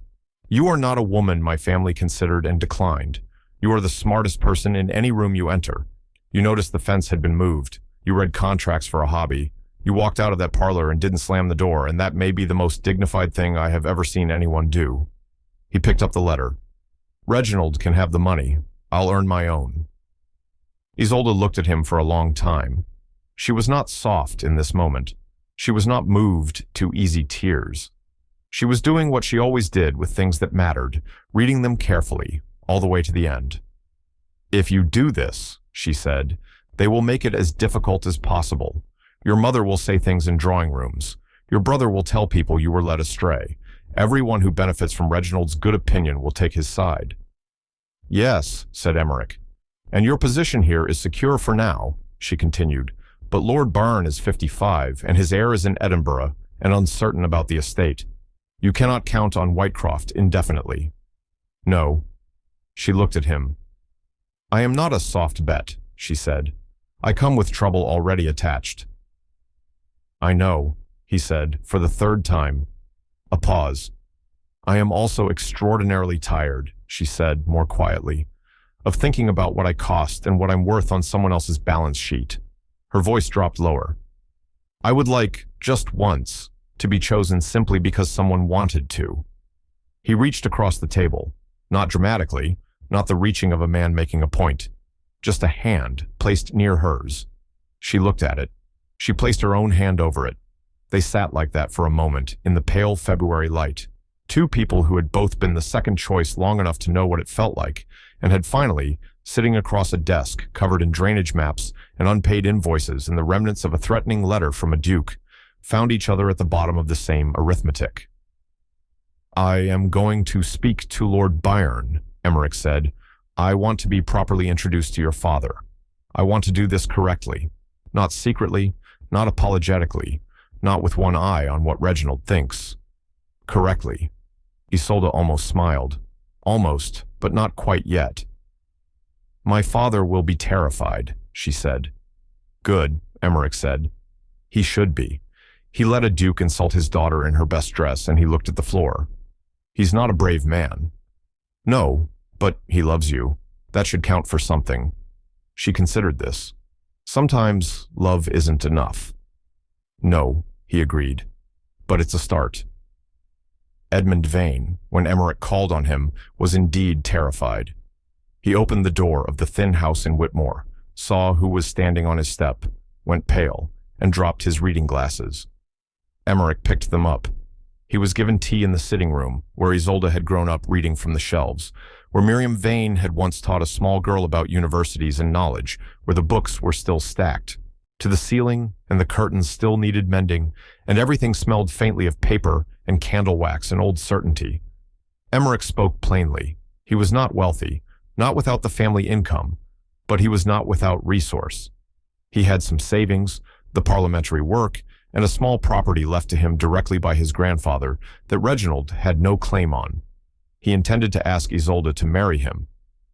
You are not a woman my family considered and declined. You are the smartest person in any room you enter. You noticed the fence had been moved. You read contracts for a hobby. You walked out of that parlor and didn't slam the door, and that may be the most dignified thing I have ever seen anyone do." He picked up the letter. "Reginald can have the money. I'll earn my own." Isolde looked at him for a long time. She was not soft in this moment. She was not moved to easy tears. She was doing what she always did with things that mattered, reading them carefully, all the way to the end. "If you do this," she said, "they will make it as difficult as possible. Your mother will say things in drawing rooms. Your brother will tell people you were led astray. Everyone who benefits from Reginald's good opinion will take his side." "Yes," said Emmerich. "And your position here is secure for now," she continued. "But Lord Barn is 55, and his heir is in Edinburgh, and uncertain about the estate. You cannot count on Whitecroft indefinitely." "No." She looked at him. "I am not a soft bet," she said. "I come with trouble already attached." "I know," he said, for the 3rd time. A pause. "I am also extraordinarily tired," she said, more quietly, "of thinking about what I cost and what I'm worth on someone else's balance sheet." Her voice dropped lower. "I would like, just once, to be chosen simply because someone wanted to." He reached across the table, not dramatically, not the reaching of a man making a point, just a hand placed near hers. She looked at it. She placed her own hand over it. They sat like that for a moment in the pale February light, 2 people who had both been the second choice long enough to know what it felt like, and had finally, sitting across a desk covered in drainage maps and unpaid invoices and the remnants of a threatening letter from a duke, found each other at the bottom of the same arithmetic. "I am going to speak to Lord Byron," Emmerich said. "I want to be properly introduced to your father. I want to do this correctly, not secretly, not apologetically, not with one eye on what Reginald thinks. Correctly." Isolde almost smiled. Almost, but not quite yet. "My father will be terrified," she said. "Good," Emmerich said. "He should be. He let a duke insult his daughter in her best dress, and he looked at the floor. He's not a brave man. No, but he loves you. That should count for something. She considered this. Sometimes love isn't enough. No, he agreed, but it's a start. Edmund Vane, when Emmerich called on him, was indeed terrified. He opened the door of the thin house in Whitmore, saw who was standing on his step, went pale, and dropped his reading glasses. Emmerich picked them up. He was given tea in the sitting room, where Isolde had grown up reading from the shelves, where Miriam Vane had once taught a small girl about universities and knowledge, where the books were still stacked. To the ceiling, and the curtains still needed mending, and everything smelled faintly of paper and candle wax and old certainty. Emmerich spoke plainly. He was not wealthy, not without the family income, but he was not without resource. He had some savings, the parliamentary work, and a small property left to him directly by his grandfather that Reginald had no claim on. He intended to ask Isolde to marry him.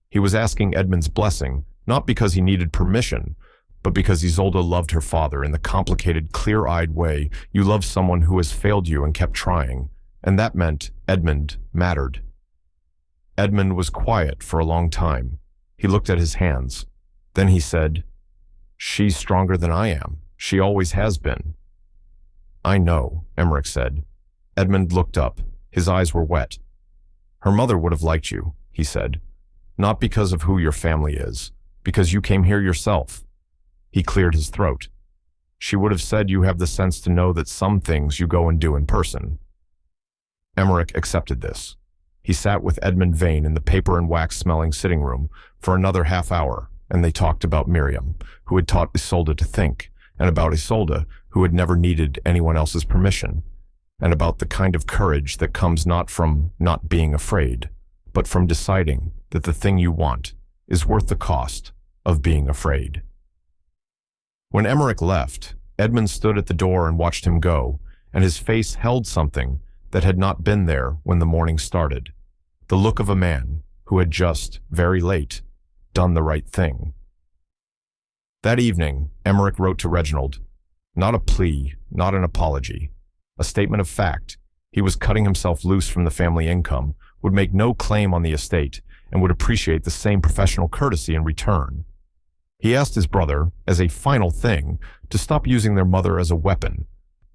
He was asking Edmund's blessing, not because he needed permission, but because Isolde loved her father in the complicated, clear-eyed way you love someone who has failed you and kept trying, and that meant Edmund mattered. Edmund was quiet for a long time. He looked at his hands. Then he said, "She's stronger than I am. She always has been." "I know," Emmerich said. Edmund looked up. His eyes were wet. "Her mother would have liked you," he said. "Not because of who your family is, because you came here yourself." He cleared his throat. "She would have said you have the sense to know that some things you go and do in person." Emmerich accepted this. He sat with Edmund Vane in the paper and wax-smelling sitting room for another half hour, and they talked about Miriam, who had taught Isolde to think, and about Isolde, who had never needed anyone else's permission, and about the kind of courage that comes not from not being afraid, but from deciding that the thing you want is worth the cost of being afraid. When Emmerich left, Edmund stood at the door and watched him go, and his face held something that had not been there when the morning started. The look of a man who had just, very late, done the right thing. That evening, Emmerich wrote to Reginald, not a plea, not an apology, a statement of fact. He was cutting himself loose from the family income, would make no claim on the estate, and would appreciate the same professional courtesy in return. He asked his brother, as a final thing, to stop using their mother as a weapon,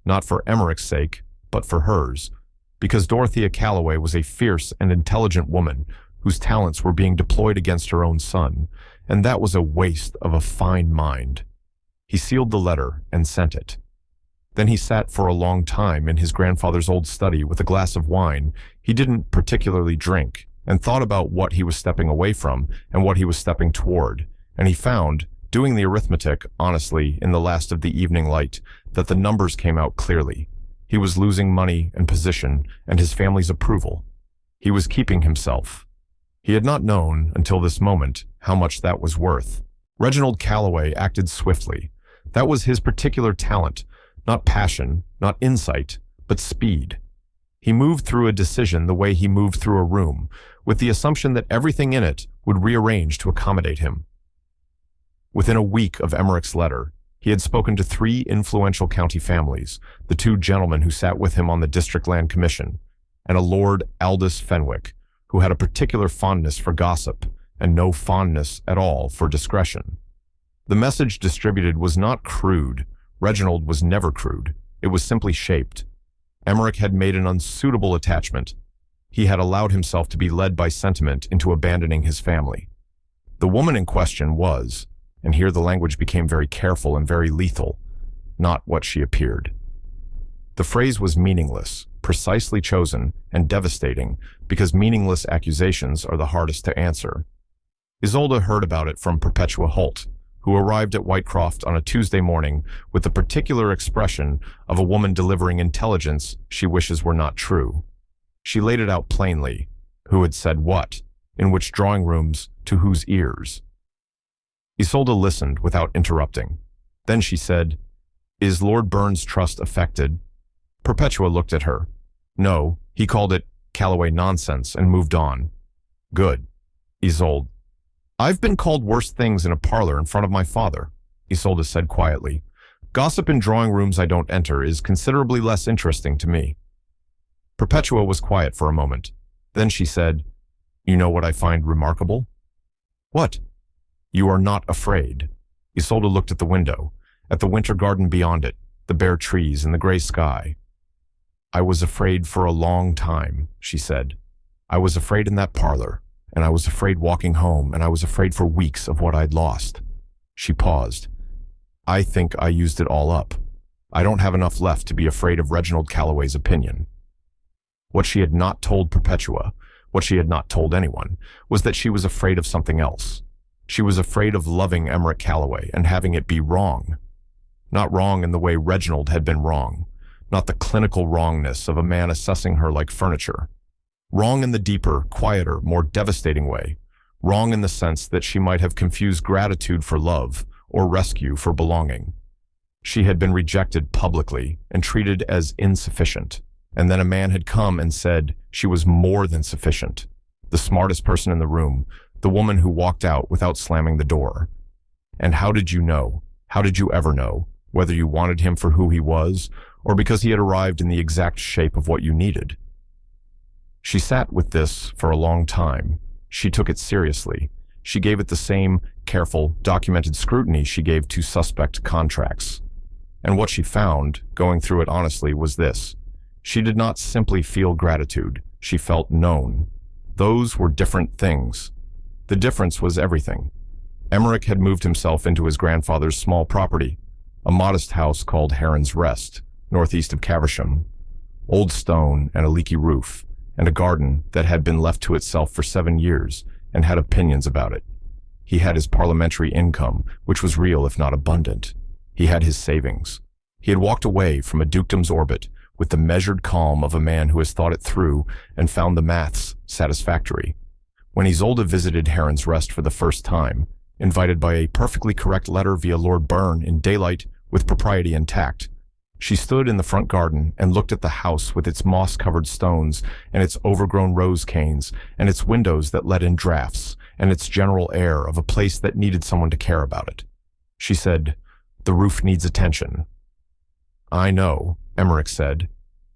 not for Emmerich's sake, but for hers, because Dorothea Calloway was a fierce and intelligent woman whose talents were being deployed against her own son, and that was a waste of a fine mind. He sealed the letter and sent it. Then he sat for a long time in his grandfather's old study with a glass of wine he didn't particularly drink, and thought about what he was stepping away from and what he was stepping toward, and he found, doing the arithmetic honestly in the last of the evening light, that the numbers came out clearly. He was losing money and position and his family's approval. He was keeping himself. He had not known, until this moment, how much that was worth. Reginald Calloway acted swiftly. That was his particular talent, not passion, not insight, but speed. He moved through a decision the way he moved through a room, with the assumption that everything in it would rearrange to accommodate him. Within a week of Emmerich's letter, he had spoken to 3 influential county families, the 2 gentlemen who sat with him on the District Land Commission, and a Lord Aldous Fenwick, who had a particular fondness for gossip and no fondness at all for discretion. The message distributed was not crude. Reginald was never crude. It was simply shaped. Emmerich had made an unsuitable attachment. He had allowed himself to be led by sentiment into abandoning his family. The woman in question was, and here the language became very careful and very lethal, not what she appeared. The phrase was meaningless, precisely chosen, and devastating, because meaningless accusations are the hardest to answer. Isolde heard about it from Perpetua Holt, who arrived at Whitecroft on a Tuesday morning with the particular expression of a woman delivering intelligence she wishes were not true. She laid it out plainly. Who had said what? In which drawing rooms? To whose ears? Isolde listened without interrupting. Then she said, "Is Lord Burns' trust affected?" Perpetua looked at her. No, he called it Calloway nonsense and moved on. Good. Isolde. I've been called worse things in a parlor in front of my father, Isolde said quietly. Gossip in drawing rooms I don't enter is considerably less interesting to me. Perpetua was quiet for a moment. Then she said, You know what I find remarkable? What? You are not afraid. Isolde looked at the window, at the winter garden beyond it, the bare trees and the gray sky. I was afraid for a long time, she said. I was afraid in that parlor, and I was afraid walking home, and I was afraid for weeks of what I'd lost. She paused. I think I used it all up. I don't have enough left to be afraid of Reginald Calloway's opinion. What she had not told Perpetua, what she had not told anyone, was that she was afraid of something else. She was afraid of loving Emmerich Calloway and having it be wrong. Not wrong in the way Reginald had been wrong, not the clinical wrongness of a man assessing her like furniture. Wrong in the deeper, quieter, more devastating way. Wrong in the sense that she might have confused gratitude for love or rescue for belonging. She had been rejected publicly and treated as insufficient. And then a man had come and said she was more than sufficient. The smartest person in the room, the woman who walked out without slamming the door. And how did you know? How did you ever know? Whether you wanted him for who he was, or because he had arrived in the exact shape of what you needed. She sat with this for a long time. She took it seriously. She gave it the same careful, documented scrutiny she gave to suspect contracts. And what she found, going through it honestly, was this. She did not simply feel gratitude. She felt known. Those were different things. The difference was everything. Emmerich had moved himself into his grandfather's small property, a modest house called Heron's Rest, northeast of Caversham. Old stone and a leaky roof, and a garden that had been left to itself for 7 years and had opinions about it. He had his parliamentary income, which was real if not abundant. He had his savings. He had walked away from a dukedom's orbit with the measured calm of a man who has thought it through and found the maths satisfactory. When Isolde visited Heron's Rest for the first time, invited by a perfectly correct letter via Lord Byrne in daylight with propriety and tact, she stood in the front garden and looked at the house with its moss-covered stones and its overgrown rose canes and its windows that let in drafts and its general air of a place that needed someone to care about it. She said, "The roof needs attention." "I know," Emmerich said.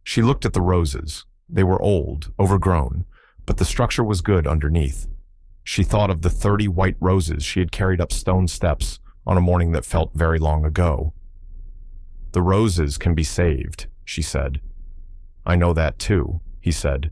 She looked at the roses. They were old, overgrown, but the structure was good underneath. She thought of the 30 white roses she had carried up stone steps on a morning that felt very long ago. "The roses can be saved," she said. "I know that too," he said.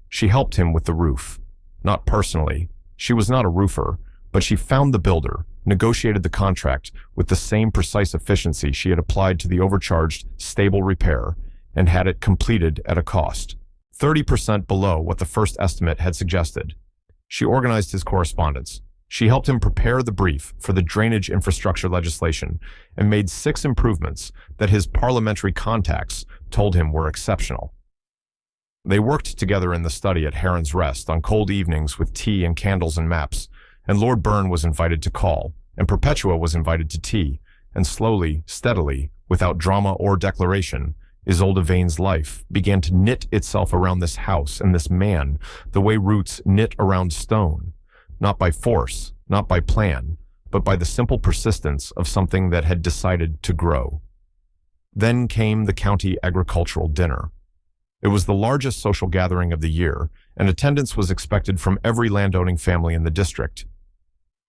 She helped him with the roof. Not personally. She was not a roofer, but she found the builder, negotiated the contract with the same precise efficiency she had applied to the overcharged stable repair, and had it completed at a cost 30% below what the first estimate had suggested. She organized his correspondence. She helped him prepare the brief for the drainage infrastructure legislation and made 6 improvements that his parliamentary contacts told him were exceptional. They worked together in the study at Heron's Rest on cold evenings with tea and candles and maps, and Lord Byrne was invited to call, and Perpetua was invited to tea, and slowly, steadily, without drama or declaration, Isolde Vane's life began to knit itself around this house and this man the way roots knit around stone, not by force, not by plan, but by the simple persistence of something that had decided to grow. Then came the county agricultural dinner. It was the largest social gathering of the year, and attendance was expected from every landowning family in the district.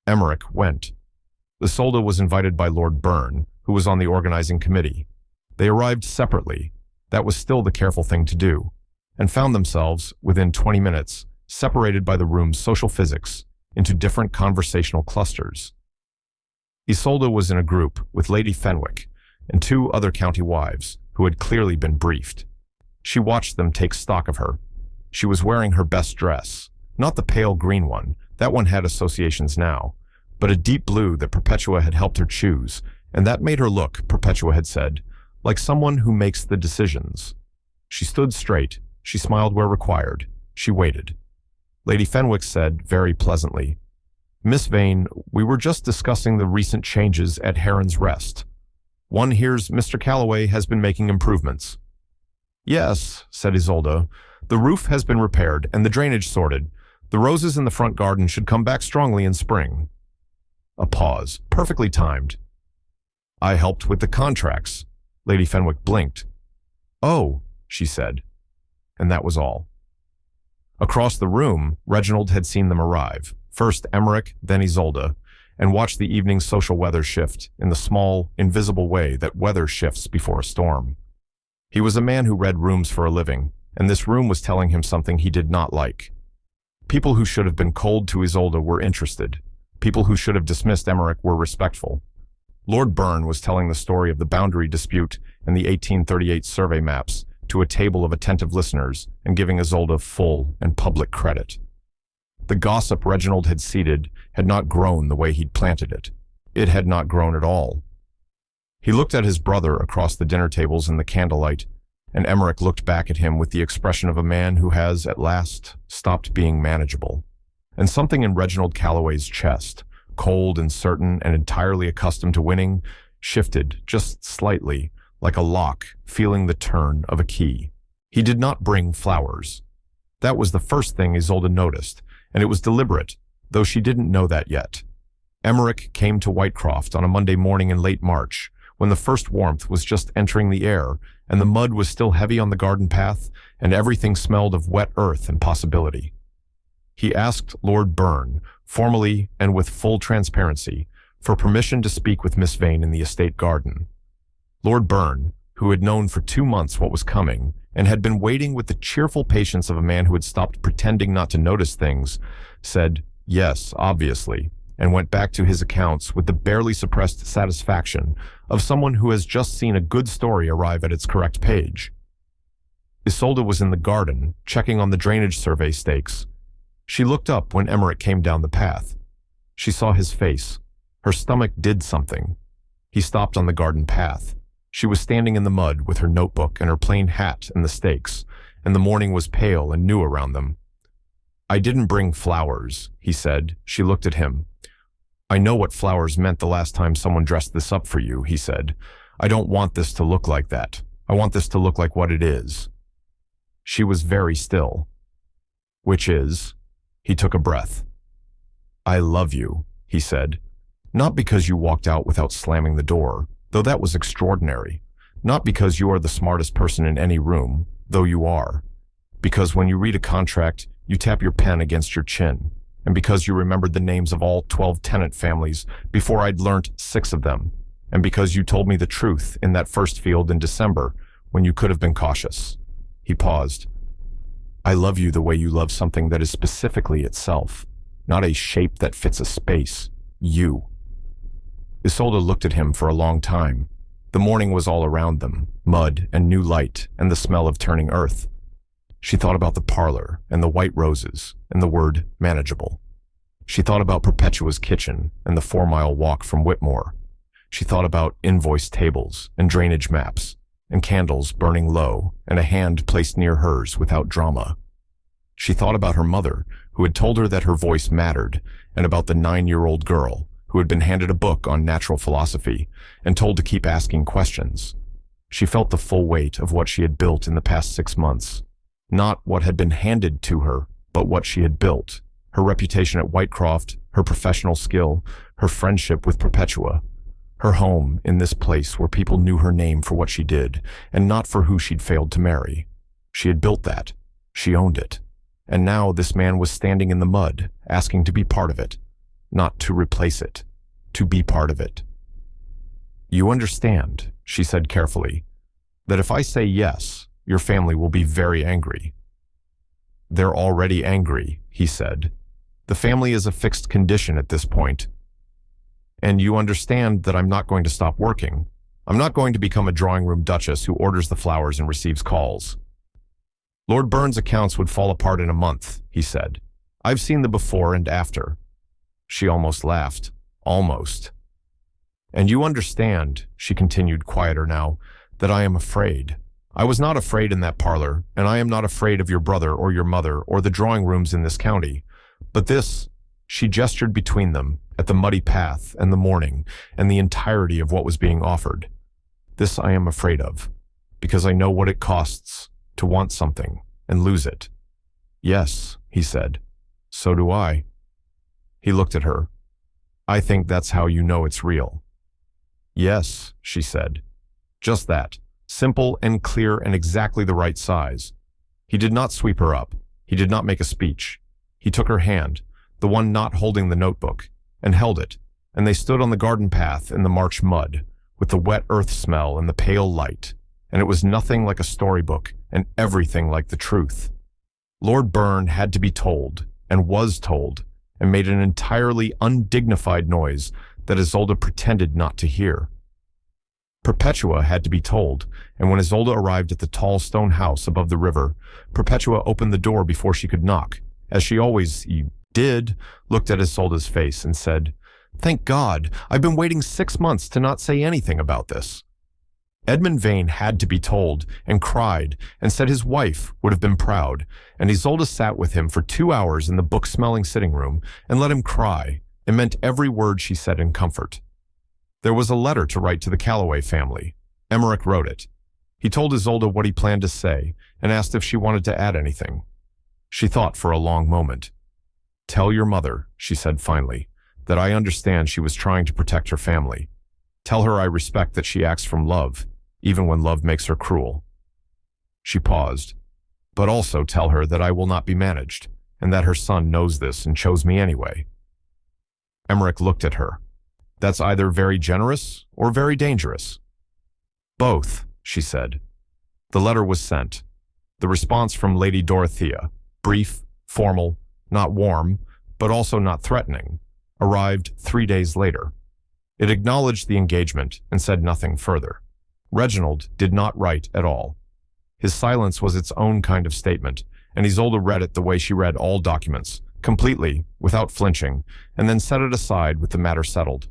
Emmerich went. Isolde was invited by Lord Byrne, who was on the organizing committee. They arrived separately. That was still the careful thing to do, and found themselves, within 20 minutes, separated by the room's social physics into different conversational clusters. Isolde was in a group with Lady Fenwick and 2 other county wives who had clearly been briefed. She watched them take stock of her. She was wearing her best dress, not the pale green one, that one had associations now, but a deep blue that Perpetua had helped her choose, and that made her look, Perpetua had said, like someone who makes the decisions. She stood straight. She smiled where required. She waited. Lady Fenwick said, very pleasantly, "Miss Vane, we were just discussing the recent changes at Heron's Rest. One hears Mr. Calloway has been making improvements." "Yes," said Isolde. "The roof has been repaired and the drainage sorted. The roses in the front garden should come back strongly in spring." A pause, perfectly timed. "I helped with the contracts." Lady Fenwick blinked. "Oh," she said. And that was all. Across the room, Reginald had seen them arrive, first Emmerich, then Isolde, and watched the evening's social weather shift in the small, invisible way that weather shifts before a storm. He was a man who read rooms for a living, and this room was telling him something he did not like. People who should have been cold to Isolde were interested. People who should have dismissed Emmerich were respectful. Lord Byrne was telling the story of the boundary dispute and the 1838 survey maps to a table of attentive listeners and giving Isolde full and public credit. The gossip Reginald had seeded had not grown the way he'd planted it. It had not grown at all. He looked at his brother across the dinner tables in the candlelight, and Emmerich looked back at him with the expression of a man who has, at last, stopped being manageable. And something in Reginald Calloway's chest, cold and certain and entirely accustomed to winning, shifted just slightly, like a lock feeling the turn of a key. He did not bring flowers. That was the first thing Isolde noticed, and it was deliberate, though she didn't know that yet. Emmerich came to Whitecroft on a Monday morning in late March, when the first warmth was just entering the air, and the mud was still heavy on the garden path, and everything smelled of wet earth and possibility. He asked Lord Byrne, formally and with full transparency, for permission to speak with Miss Vane in the estate garden. Lord Byrne, who had known for 2 months what was coming, and had been waiting with the cheerful patience of a man who had stopped pretending not to notice things, said, "Yes, obviously," and went back to his accounts with the barely suppressed satisfaction of someone who has just seen a good story arrive at its correct page. Isolde was in the garden, checking on the drainage survey stakes. She looked up when Emmerich came down the path. She saw his face. Her stomach did something. He stopped on the garden path. She was standing in the mud with her notebook and her plain hat and the stakes, and the morning was pale and new around them. "I didn't bring flowers," he said. She looked at him. "I know what flowers meant the last time someone dressed this up for you," he said. "I don't want this to look like that. I want this to look like what it is." She was very still. "Which is?" He took a breath. "I love you," he said. "Not because you walked out without slamming the door, though that was extraordinary. Not because you are the smartest person in any room, though you are. Because when you read a contract, you tap your pen against your chin. And because you remembered the names of all 12 tenant families before I'd learnt 6 of them. And because you told me the truth in that first field in December, when you could have been cautious." He paused. "I love you the way you love something that is specifically itself, not a shape that fits a space. You." Isolde looked at him for a long time. The morning was all around them, mud and new light and the smell of turning earth. She thought about the parlor and the white roses and the word manageable. She thought about Perpetua's kitchen and the 4-mile walk from Whitmore. She thought about invoice tables and drainage maps and candles burning low and a hand placed near hers without drama. She thought about her mother, who had told her that her voice mattered, and about the 9-year-old girl who had been handed a book on natural philosophy and told to keep asking questions. She felt the full weight of what she had built in the past 6 months. Not what had been handed to her, but what she had built. Her reputation at Whitecroft, her professional skill, her friendship with Perpetua. Her home in this place where people knew her name for what she did, and not for who she'd failed to marry. She had built that. She owned it. And now this man was standing in the mud, asking to be part of it. Not to replace it. To be part of it. "You understand," she said carefully, "that if I say yes, your family will be very angry." "They're already angry," he said. "The family is a fixed condition at this point. And you understand that I'm not going to stop working. I'm not going to become a drawing room duchess who orders the flowers and receives calls." "Lord Byrne's accounts would fall apart in a month," he said. "I've seen the before and after." She almost laughed. Almost. "And you understand," she continued, quieter now, "that I am afraid. I was not afraid in that parlor, and I am not afraid of your brother or your mother or the drawing rooms in this county. But this," she gestured between them, at the muddy path and the morning and the entirety of what was being offered. "This I am afraid of, because I know what it costs to want something and lose it." "Yes," he said. "So do I." He looked at her. "I think that's how you know it's real." "Yes," she said. Just that. Simple and clear and exactly the right size. He did not sweep her up. He did not make a speech. He took her hand, the one not holding the notebook, and held it, and they stood on the garden path in the March mud, with the wet earth smell and the pale light, and it was nothing like a storybook and everything like the truth. Lord Byrne had to be told, and was told, and made an entirely undignified noise that Isolde pretended not to hear. Perpetua had to be told, and when Isolde arrived at the tall stone house above the river, Perpetua opened the door before she could knock, as she always did, looked at Isolde's face and said, "Thank God, I've been waiting 6 months to not say anything about this." Edmund Vane had to be told, and cried, and said his wife would have been proud, and Isolde sat with him for 2 hours in the book-smelling sitting room and let him cry, and meant every word she said in comfort. There was a letter to write to the Calloway family. Emmerich wrote it. He told Isolde what he planned to say, and asked if she wanted to add anything. She thought for a long moment. "Tell your mother," she said finally, "that I understand she was trying to protect her family. Tell her I respect that she acts from love, even when love makes her cruel." She paused. "But also tell her that I will not be managed, and that her son knows this and chose me anyway." Emmerich looked at her. "That's either very generous or very dangerous." "Both," she said. The letter was sent. The response from Lady Dorothea, brief, formal, not warm, but also not threatening, arrived 3 days later. It acknowledged the engagement and said nothing further. Reginald did not write at all. His silence was its own kind of statement, and Isolde read it the way she read all documents, completely, without flinching, and then set it aside with the matter settled.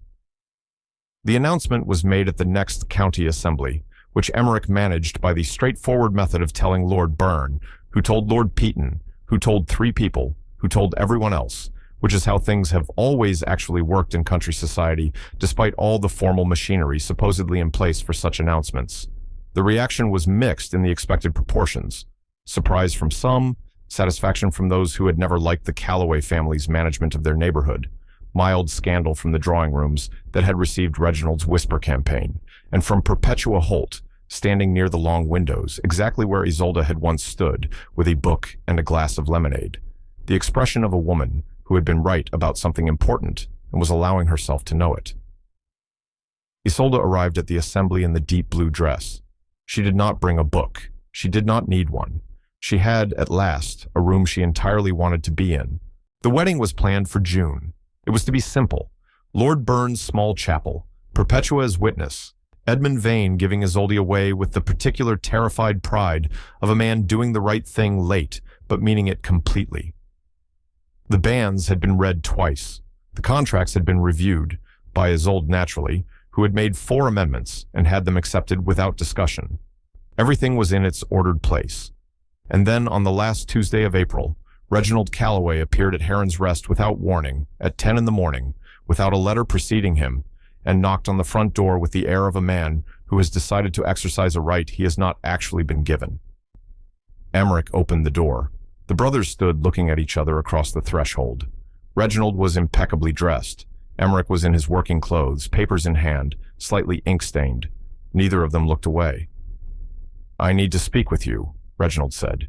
The announcement was made at the next county assembly, which Emmerich managed by the straightforward method of telling Lord Byrne, who told Lord Peaton, who told 3 people, who told everyone else, which is how things have always actually worked in country society, despite all the formal machinery supposedly in place for such announcements. The reaction was mixed in the expected proportions. Surprise from some, satisfaction from those who had never liked the Calloway family's management of their neighborhood, mild scandal from the drawing rooms that had received Reginald's whisper campaign, and from Perpetua Holt, standing near the long windows, exactly where Isolde had once stood, with a book and a glass of lemonade. The expression of a woman who had been right about something important and was allowing herself to know it. Isolde arrived at the assembly in the deep blue dress. She did not bring a book. She did not need one. She had, at last, a room she entirely wanted to be in. The wedding was planned for June. It was to be simple. Lord Byrne's small chapel, Perpetua as witness, Edmund Vane giving Isolde away with the particular terrified pride of a man doing the right thing late, but meaning it completely. The bans had been read twice. The contracts had been reviewed, by Isolde naturally, who had made 4 amendments and had them accepted without discussion. Everything was in its ordered place. And then on the last Tuesday of April, Reginald Calloway appeared at Heron's Rest without warning, at 10 in the morning, without a letter preceding him, and knocked on the front door with the air of a man who has decided to exercise a right he has not actually been given. Emmerich opened the door. The brothers stood looking at each other across the threshold. Reginald was impeccably dressed. Emmerich was in his working clothes, papers in hand, slightly ink-stained. Neither of them looked away. "I need to speak with you," Reginald said.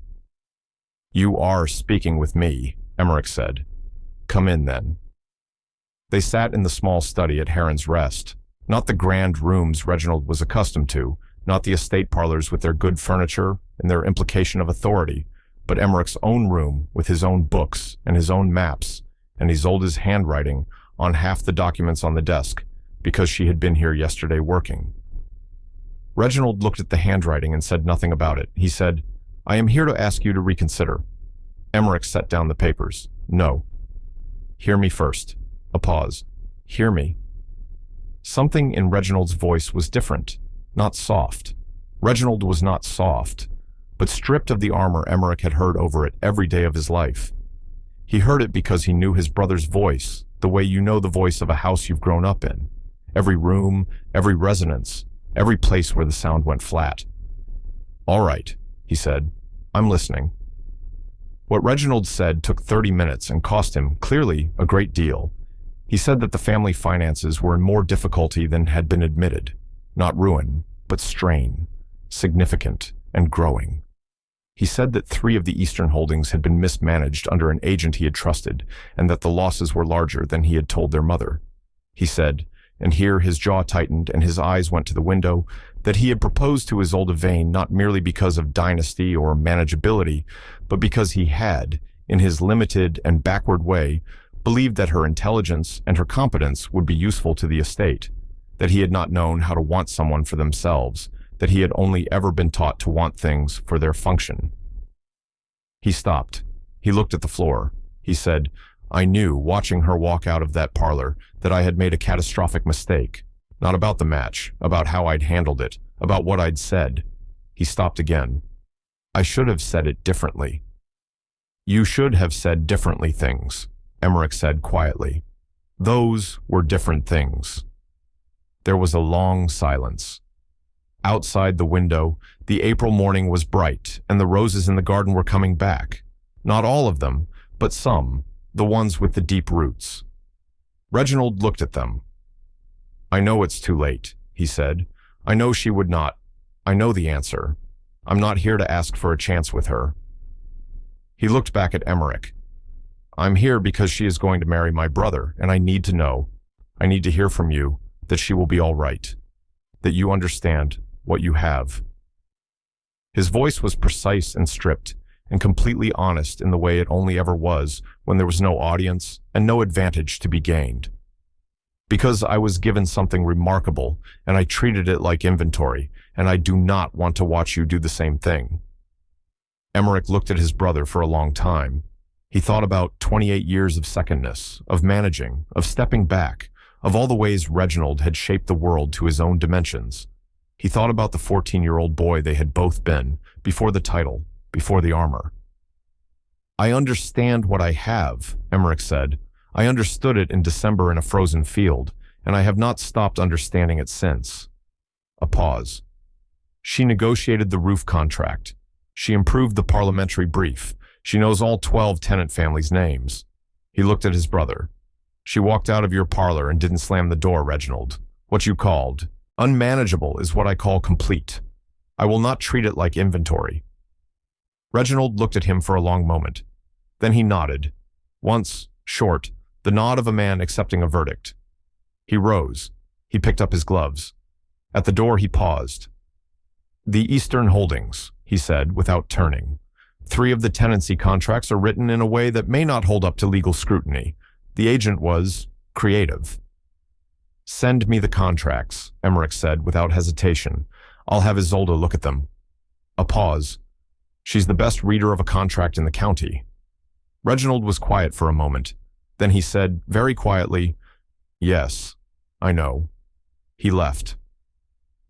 "You are speaking with me," Emmerich said. "Come in, then." They sat in the small study at Heron's Rest, not the grand rooms Reginald was accustomed to, not the estate parlors with their good furniture and their implication of authority, but Emmerich's own room with his own books and his own maps, and Isolde's handwriting on half the documents on the desk, because she had been here yesterday working. Reginald looked at the handwriting and said nothing about it. He said, "I am here to ask you to reconsider." Emmerich set down the papers. "No." "Hear me first." A pause. "Hear me." Something in Reginald's voice was different, not soft. Reginald was not soft, but stripped of the armor Emmerich had heard over it every day of his life. He heard it because he knew his brother's voice, the way you know the voice of a house you've grown up in. Every room, every resonance, every place where the sound went flat. "All right," he said. "I'm listening." What Reginald said took 30 minutes and cost him, clearly, a great deal. He said that the family finances were in more difficulty than had been admitted. Not ruin, but strain, significant and growing. He said that 3 of the Eastern holdings had been mismanaged under an agent he had trusted, and that the losses were larger than he had told their mother. He said, and here his jaw tightened and his eyes went to the window, that he had proposed to Isolde Vane not merely because of dynasty or manageability, but because he had, in his limited and backward way, believed that her intelligence and her competence would be useful to the estate, that he had not known how to want someone for themselves, that he had only ever been taught to want things for their function. He stopped. He looked at the floor. He said, I knew, watching her walk out of that parlor, that I had made a catastrophic mistake. Not about the match, about how I'd handled it, about what I'd said. He stopped again. I should have said it differently. You should have said differently things, Emmerich said quietly. Those were different things. There was a long silence. Outside the window, the April morning was bright, and the roses in the garden were coming back. Not all of them, but some, the ones with the deep roots. Reginald looked at them. I know it's too late, he said. I know she would not. I know the answer. I'm not here to ask for a chance with her. He looked back at Emmerich. I'm here because she is going to marry my brother, and I need to know. I need to hear from you that she will be all right, that you understand what you have. His voice was precise and stripped, and completely honest in the way it only ever was when there was no audience and no advantage to be gained. Because I was given something remarkable, and I treated it like inventory, and I do not want to watch you do the same thing. Emmerich looked at his brother for a long time. He thought about 28 years of secondness, of managing, of stepping back, of all the ways Reginald had shaped the world to his own dimensions. He thought about the 14-year-old boy they had both been, before the title, before the armor. I understand what I have, Emmerich said. I understood it in December in a frozen field, and I have not stopped understanding it since. A pause. She negotiated the roof contract. She improved the parliamentary brief. She knows all 12 tenant families' names. He looked at his brother. She walked out of your parlor and didn't slam the door, Reginald. What you called unmanageable is what I call complete. I will not treat it like inventory. Reginald looked at him for a long moment. Then he nodded. Once, short, the nod of a man accepting a verdict. He rose. He picked up his gloves. At the door he paused. The Eastern holdings, he said, without turning. 3 of the tenancy contracts are written in a way that may not hold up to legal scrutiny. The agent was creative. Send me the contracts, Emmerich said without hesitation. I'll have Isolde look at them. A pause. She's the best reader of a contract in the county. Reginald was quiet for a moment. Then he said, very quietly, yes, I know. He left.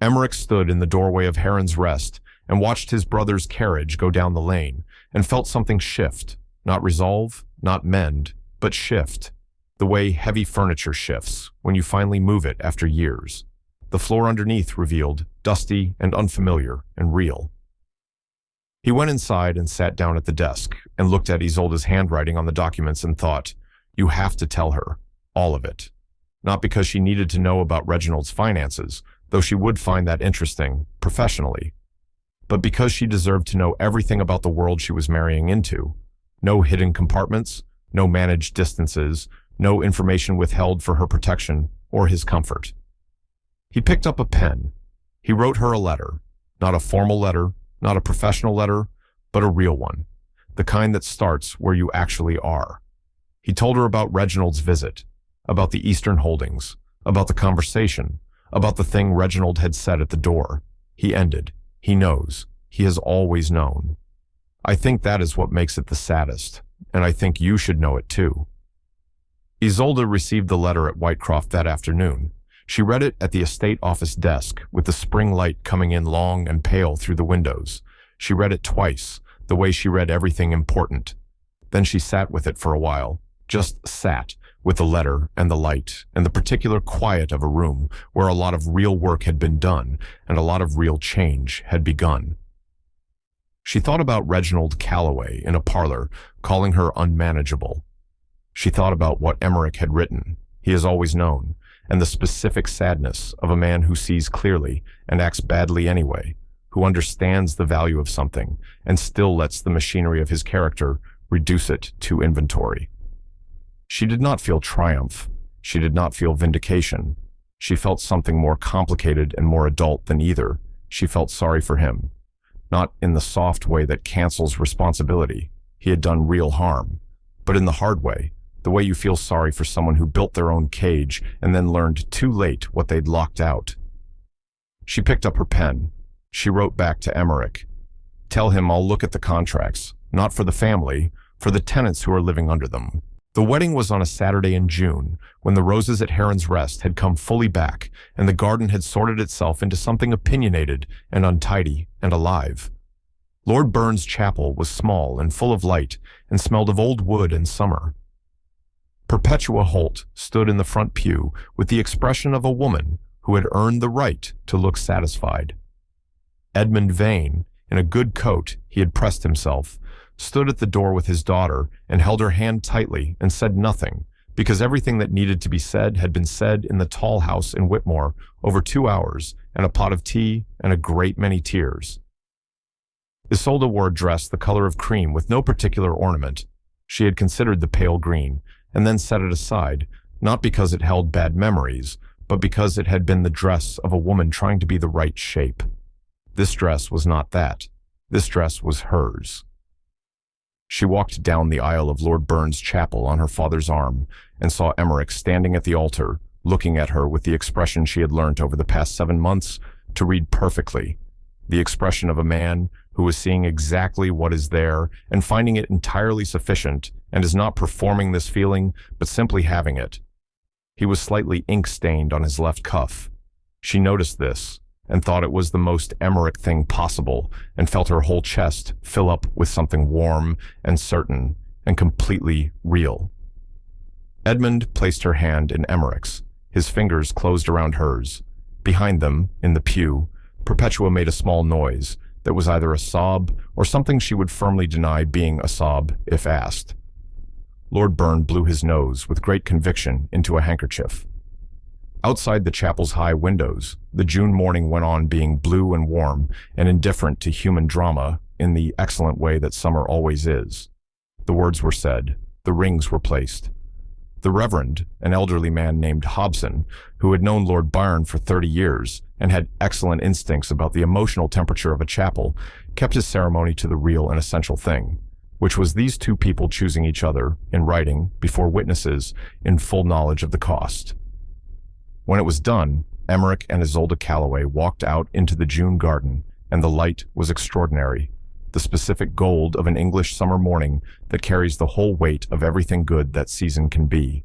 Emmerich stood in the doorway of Heron's Rest and watched his brother's carriage go down the lane and felt something shift, not resolve, not mend, but shift, the way heavy furniture shifts when you finally move it after years. The floor underneath revealed, dusty and unfamiliar and real. He went inside and sat down at the desk and looked at Isolde's handwriting on the documents and thought, you have to tell her, all of it. Not because she needed to know about Reginald's finances, though she would find that interesting, professionally, but because she deserved to know everything about the world she was marrying into. No hidden compartments, no managed distances, no information withheld for her protection or his comfort. He picked up a pen. He wrote her a letter, not a formal letter, not a professional letter, but a real one, the kind that starts where you actually are. He told her about Reginald's visit, about the Eastern holdings, about the conversation, about the thing Reginald had said at the door. He ended. He knows. He has always known. I think that is what makes it the saddest, and I think you should know it too. Isolde received the letter at Whitecroft that afternoon. She read it at the estate office desk, with the spring light coming in long and pale through the windows. She read it twice, the way she read everything important. Then she sat with it for a while, just sat, with the letter and the light and the particular quiet of a room where a lot of real work had been done and a lot of real change had begun. She thought about Reginald Calloway in a parlor, calling her unmanageable. She thought about what Emmerich had written, he has always known, and the specific sadness of a man who sees clearly and acts badly anyway, who understands the value of something and still lets the machinery of his character reduce it to inventory. She did not feel triumph. She did not feel vindication. She felt something more complicated and more adult than either. She felt sorry for him. Not in the soft way that cancels responsibility. He had done real harm. But in the hard way, the way you feel sorry for someone who built their own cage and then learned too late what they'd locked out. She picked up her pen. She wrote back to Emmerich. Tell him I'll look at the contracts, not for the family, for the tenants who are living under them. The wedding was on a Saturday in June, when the roses at Heron's Rest had come fully back and the garden had sorted itself into something opinionated and untidy and alive. Lord Burns' chapel was small and full of light and smelled of old wood and summer. Perpetua Holt stood in the front pew with the expression of a woman who had earned the right to look satisfied. Edmund Vane, in a good coat he had pressed himself, stood at the door with his daughter and held her hand tightly and said nothing, because everything that needed to be said had been said in the tall house in Whitmore over 2 hours and a pot of tea and a great many tears. Isolde wore a dress the color of cream with no particular ornament. She had considered the pale green and then set it aside, not because it held bad memories, but because it had been the dress of a woman trying to be the right shape. This dress was not that. This dress was hers. She walked down the aisle of Lord Burns' chapel on her father's arm and saw Emmerich standing at the altar, looking at her with the expression she had learnt over the past 7 months to read perfectly, the expression of a man who is seeing exactly what is there and finding it entirely sufficient and is not performing this feeling but simply having it. He was slightly ink-stained on his left cuff. She noticed this and thought it was the most Emmerich thing possible and felt her whole chest fill up with something warm and certain and completely real. Edmund placed her hand in Emmerich's. His fingers closed around hers. Behind them, in the pew, Perpetua made a small noise that was either a sob or something she would firmly deny being a sob if asked. Lord Burn blew his nose with great conviction into a handkerchief. Outside the chapel's high windows, the June morning went on being blue and warm and indifferent to human drama in the excellent way that summer always is. The words were said. The rings were placed. The Reverend, an elderly man named Hobson, who had known Lord Byron for 30 years and had excellent instincts about the emotional temperature of a chapel, kept his ceremony to the real and essential thing, which was these two people choosing each other, in writing, before witnesses, in full knowledge of the cost. When it was done, Emmerich and Isolde Calloway walked out into the June garden, and the light was extraordinary, the specific gold of an English summer morning that carries the whole weight of everything good that season can be.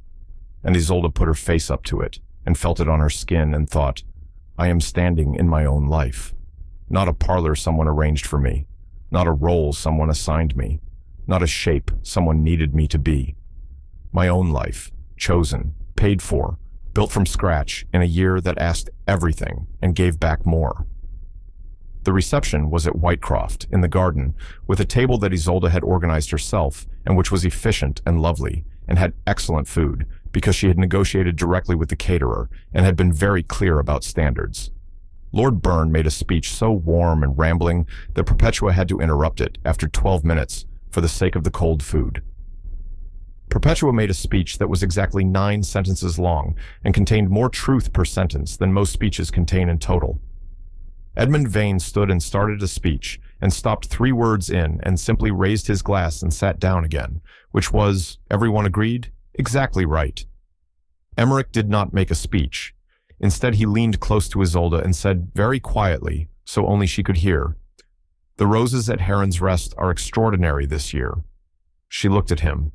And Isolde put her face up to it, and felt it on her skin, and thought, I am standing in my own life. Not a parlor someone arranged for me, not a role someone assigned me, not a shape someone needed me to be. My own life, chosen, paid for, built from scratch in a year that asked everything and gave back more. The reception was at Whitecroft, in the garden, with a table that Isolde had organized herself and which was efficient and lovely, and had excellent food, because she had negotiated directly with the caterer and had been very clear about standards. Lord Burn made a speech so warm and rambling that Perpetua had to interrupt it after 12 minutes for the sake of the cold food. Perpetua made a speech that was exactly 9 sentences long and contained more truth per sentence than most speeches contain in total. Edmund Vane stood and started a speech and stopped 3 words in and simply raised his glass and sat down again, which was, everyone agreed, exactly right. Emmerich did not make a speech. Instead, he leaned close to Isolde and said very quietly, so only she could hear, "The roses at Heron's Rest are extraordinary this year." She looked at him.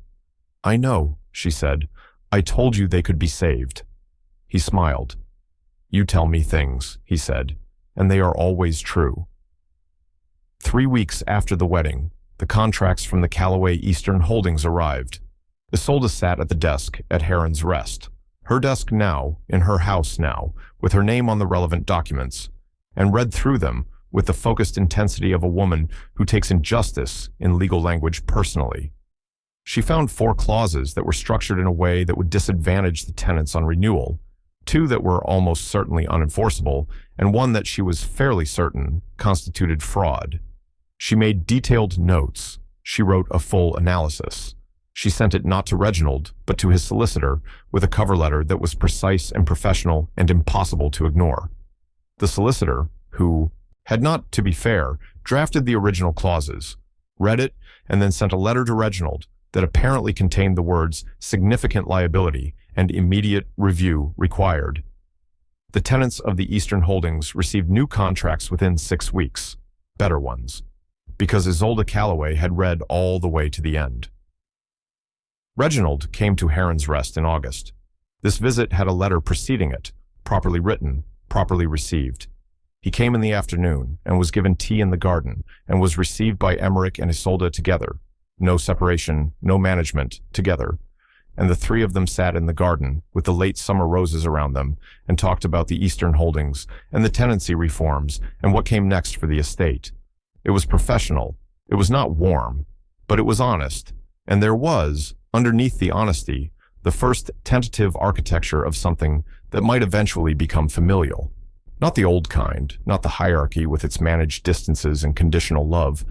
"I know," she said. "I told you they could be saved." He smiled. "You tell me things," he said, "and they are always true." 3 weeks after the wedding, the contracts from the Calloway Eastern Holdings arrived. Isolde sat at the desk at Heron's Rest, her desk now, in her house now, with her name on the relevant documents, and read through them with the focused intensity of a woman who takes injustice in legal language personally. She found 4 clauses that were structured in a way that would disadvantage the tenants on renewal, two that were almost certainly unenforceable, and one that she was fairly certain constituted fraud. She made detailed notes. She wrote a full analysis. She sent it not to Reginald, but to his solicitor, with a cover letter that was precise and professional and impossible to ignore. The solicitor, who had not, to be fair, drafted the original clauses, read it, and then sent a letter to Reginald that apparently contained the words "significant liability" and "immediate review required." The tenants of the Eastern Holdings received new contracts within 6 weeks, better ones, because Isolde Calloway had read all the way to the end. Reginald came to Heron's Rest in August. This visit had a letter preceding it, properly written, properly received. He came in the afternoon and was given tea in the garden and was received by Emmerich and Isolde together. No separation, no management, together. And the three of them sat in the garden with the late summer roses around them and talked about the Eastern Holdings and the tenancy reforms and what came next for the estate. It was professional. It was not warm, but it was honest. And there was, underneath the honesty, the first tentative architecture of something that might eventually become familial. Not the old kind, not the hierarchy with its managed distances and conditional love,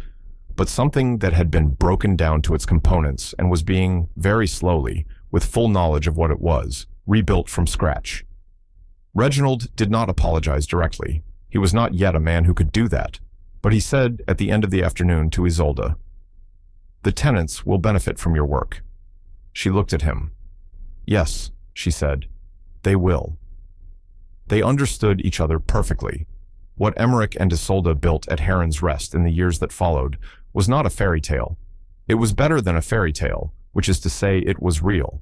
but something that had been broken down to its components and was being, very slowly, with full knowledge of what it was, rebuilt from scratch. Reginald did not apologize directly. He was not yet a man who could do that, but he said at the end of the afternoon to Isolde, "The tenants will benefit from your work." She looked at him. "Yes," she said, "they will." They understood each other perfectly. What Emmerich and Isolde built at Heron's Rest in the years that followed was not a fairy tale. It was better than a fairy tale, which is to say it was real.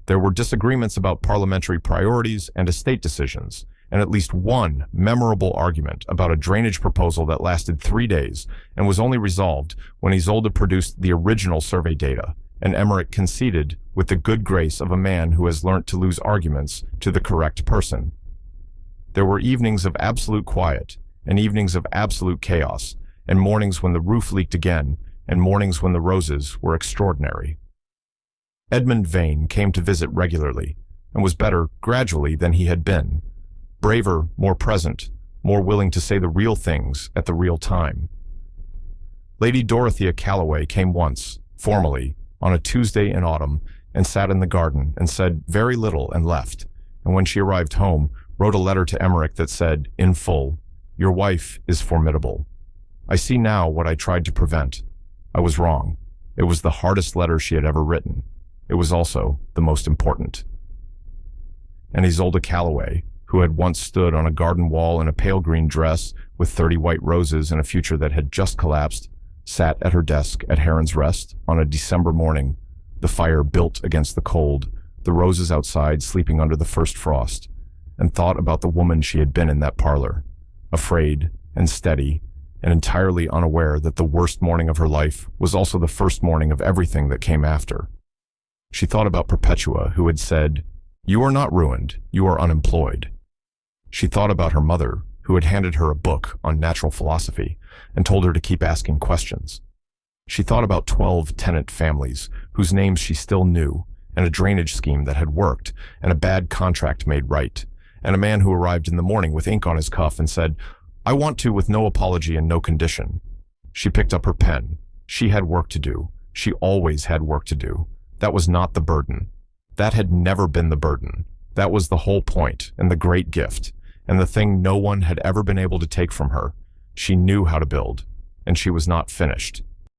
There were disagreements about parliamentary priorities and estate decisions, and at least one memorable argument about a drainage proposal that lasted 3 days and was only resolved when Isolde produced the original survey data, and Emmerich conceded with the good grace of a man who has learnt to lose arguments to the correct person. There were evenings of absolute quiet, and evenings of absolute chaos, and mornings when the roof leaked again, and mornings when the roses were extraordinary. Edmund Vane came to visit regularly, and was better, gradually, than he had been. Braver, more present, more willing to say the real things at the real time. Lady Dorothea Calloway came once, formally, on a Tuesday in autumn, and sat in the garden, and said very little and left, and when she arrived home, wrote a letter to Emmerich that said, in full, "Your wife is formidable. I see now what I tried to prevent. I was wrong. It was the hardest letter she had ever written. It was also the most important." And Isolde Calloway, who had once stood on a garden wall in a pale green dress with 30 white roses and a future that had just collapsed, sat at her desk at Heron's Rest on a December morning, the fire built against the cold, the roses outside sleeping under the first frost, and thought about the woman she had been in that parlor, afraid and steady, and entirely unaware that the worst morning of her life was also the first morning of everything that came after. She thought about Perpetua, who had said, "You are not ruined, you are unemployed." She thought about her mother, who had handed her a book on natural philosophy and told her to keep asking questions. She thought about 12 tenant families, whose names she still knew, and a drainage scheme that had worked, and a bad contract made right, and a man who arrived in the morning with ink on his cuff and said, "I want to with no apology and no condition." She picked up her pen. She had work to do. She always had work to do. That was not the burden. That had never been the burden. That was the whole point and the great gift, and the thing no one had ever been able to take from her. She knew how to build, and she was not finished.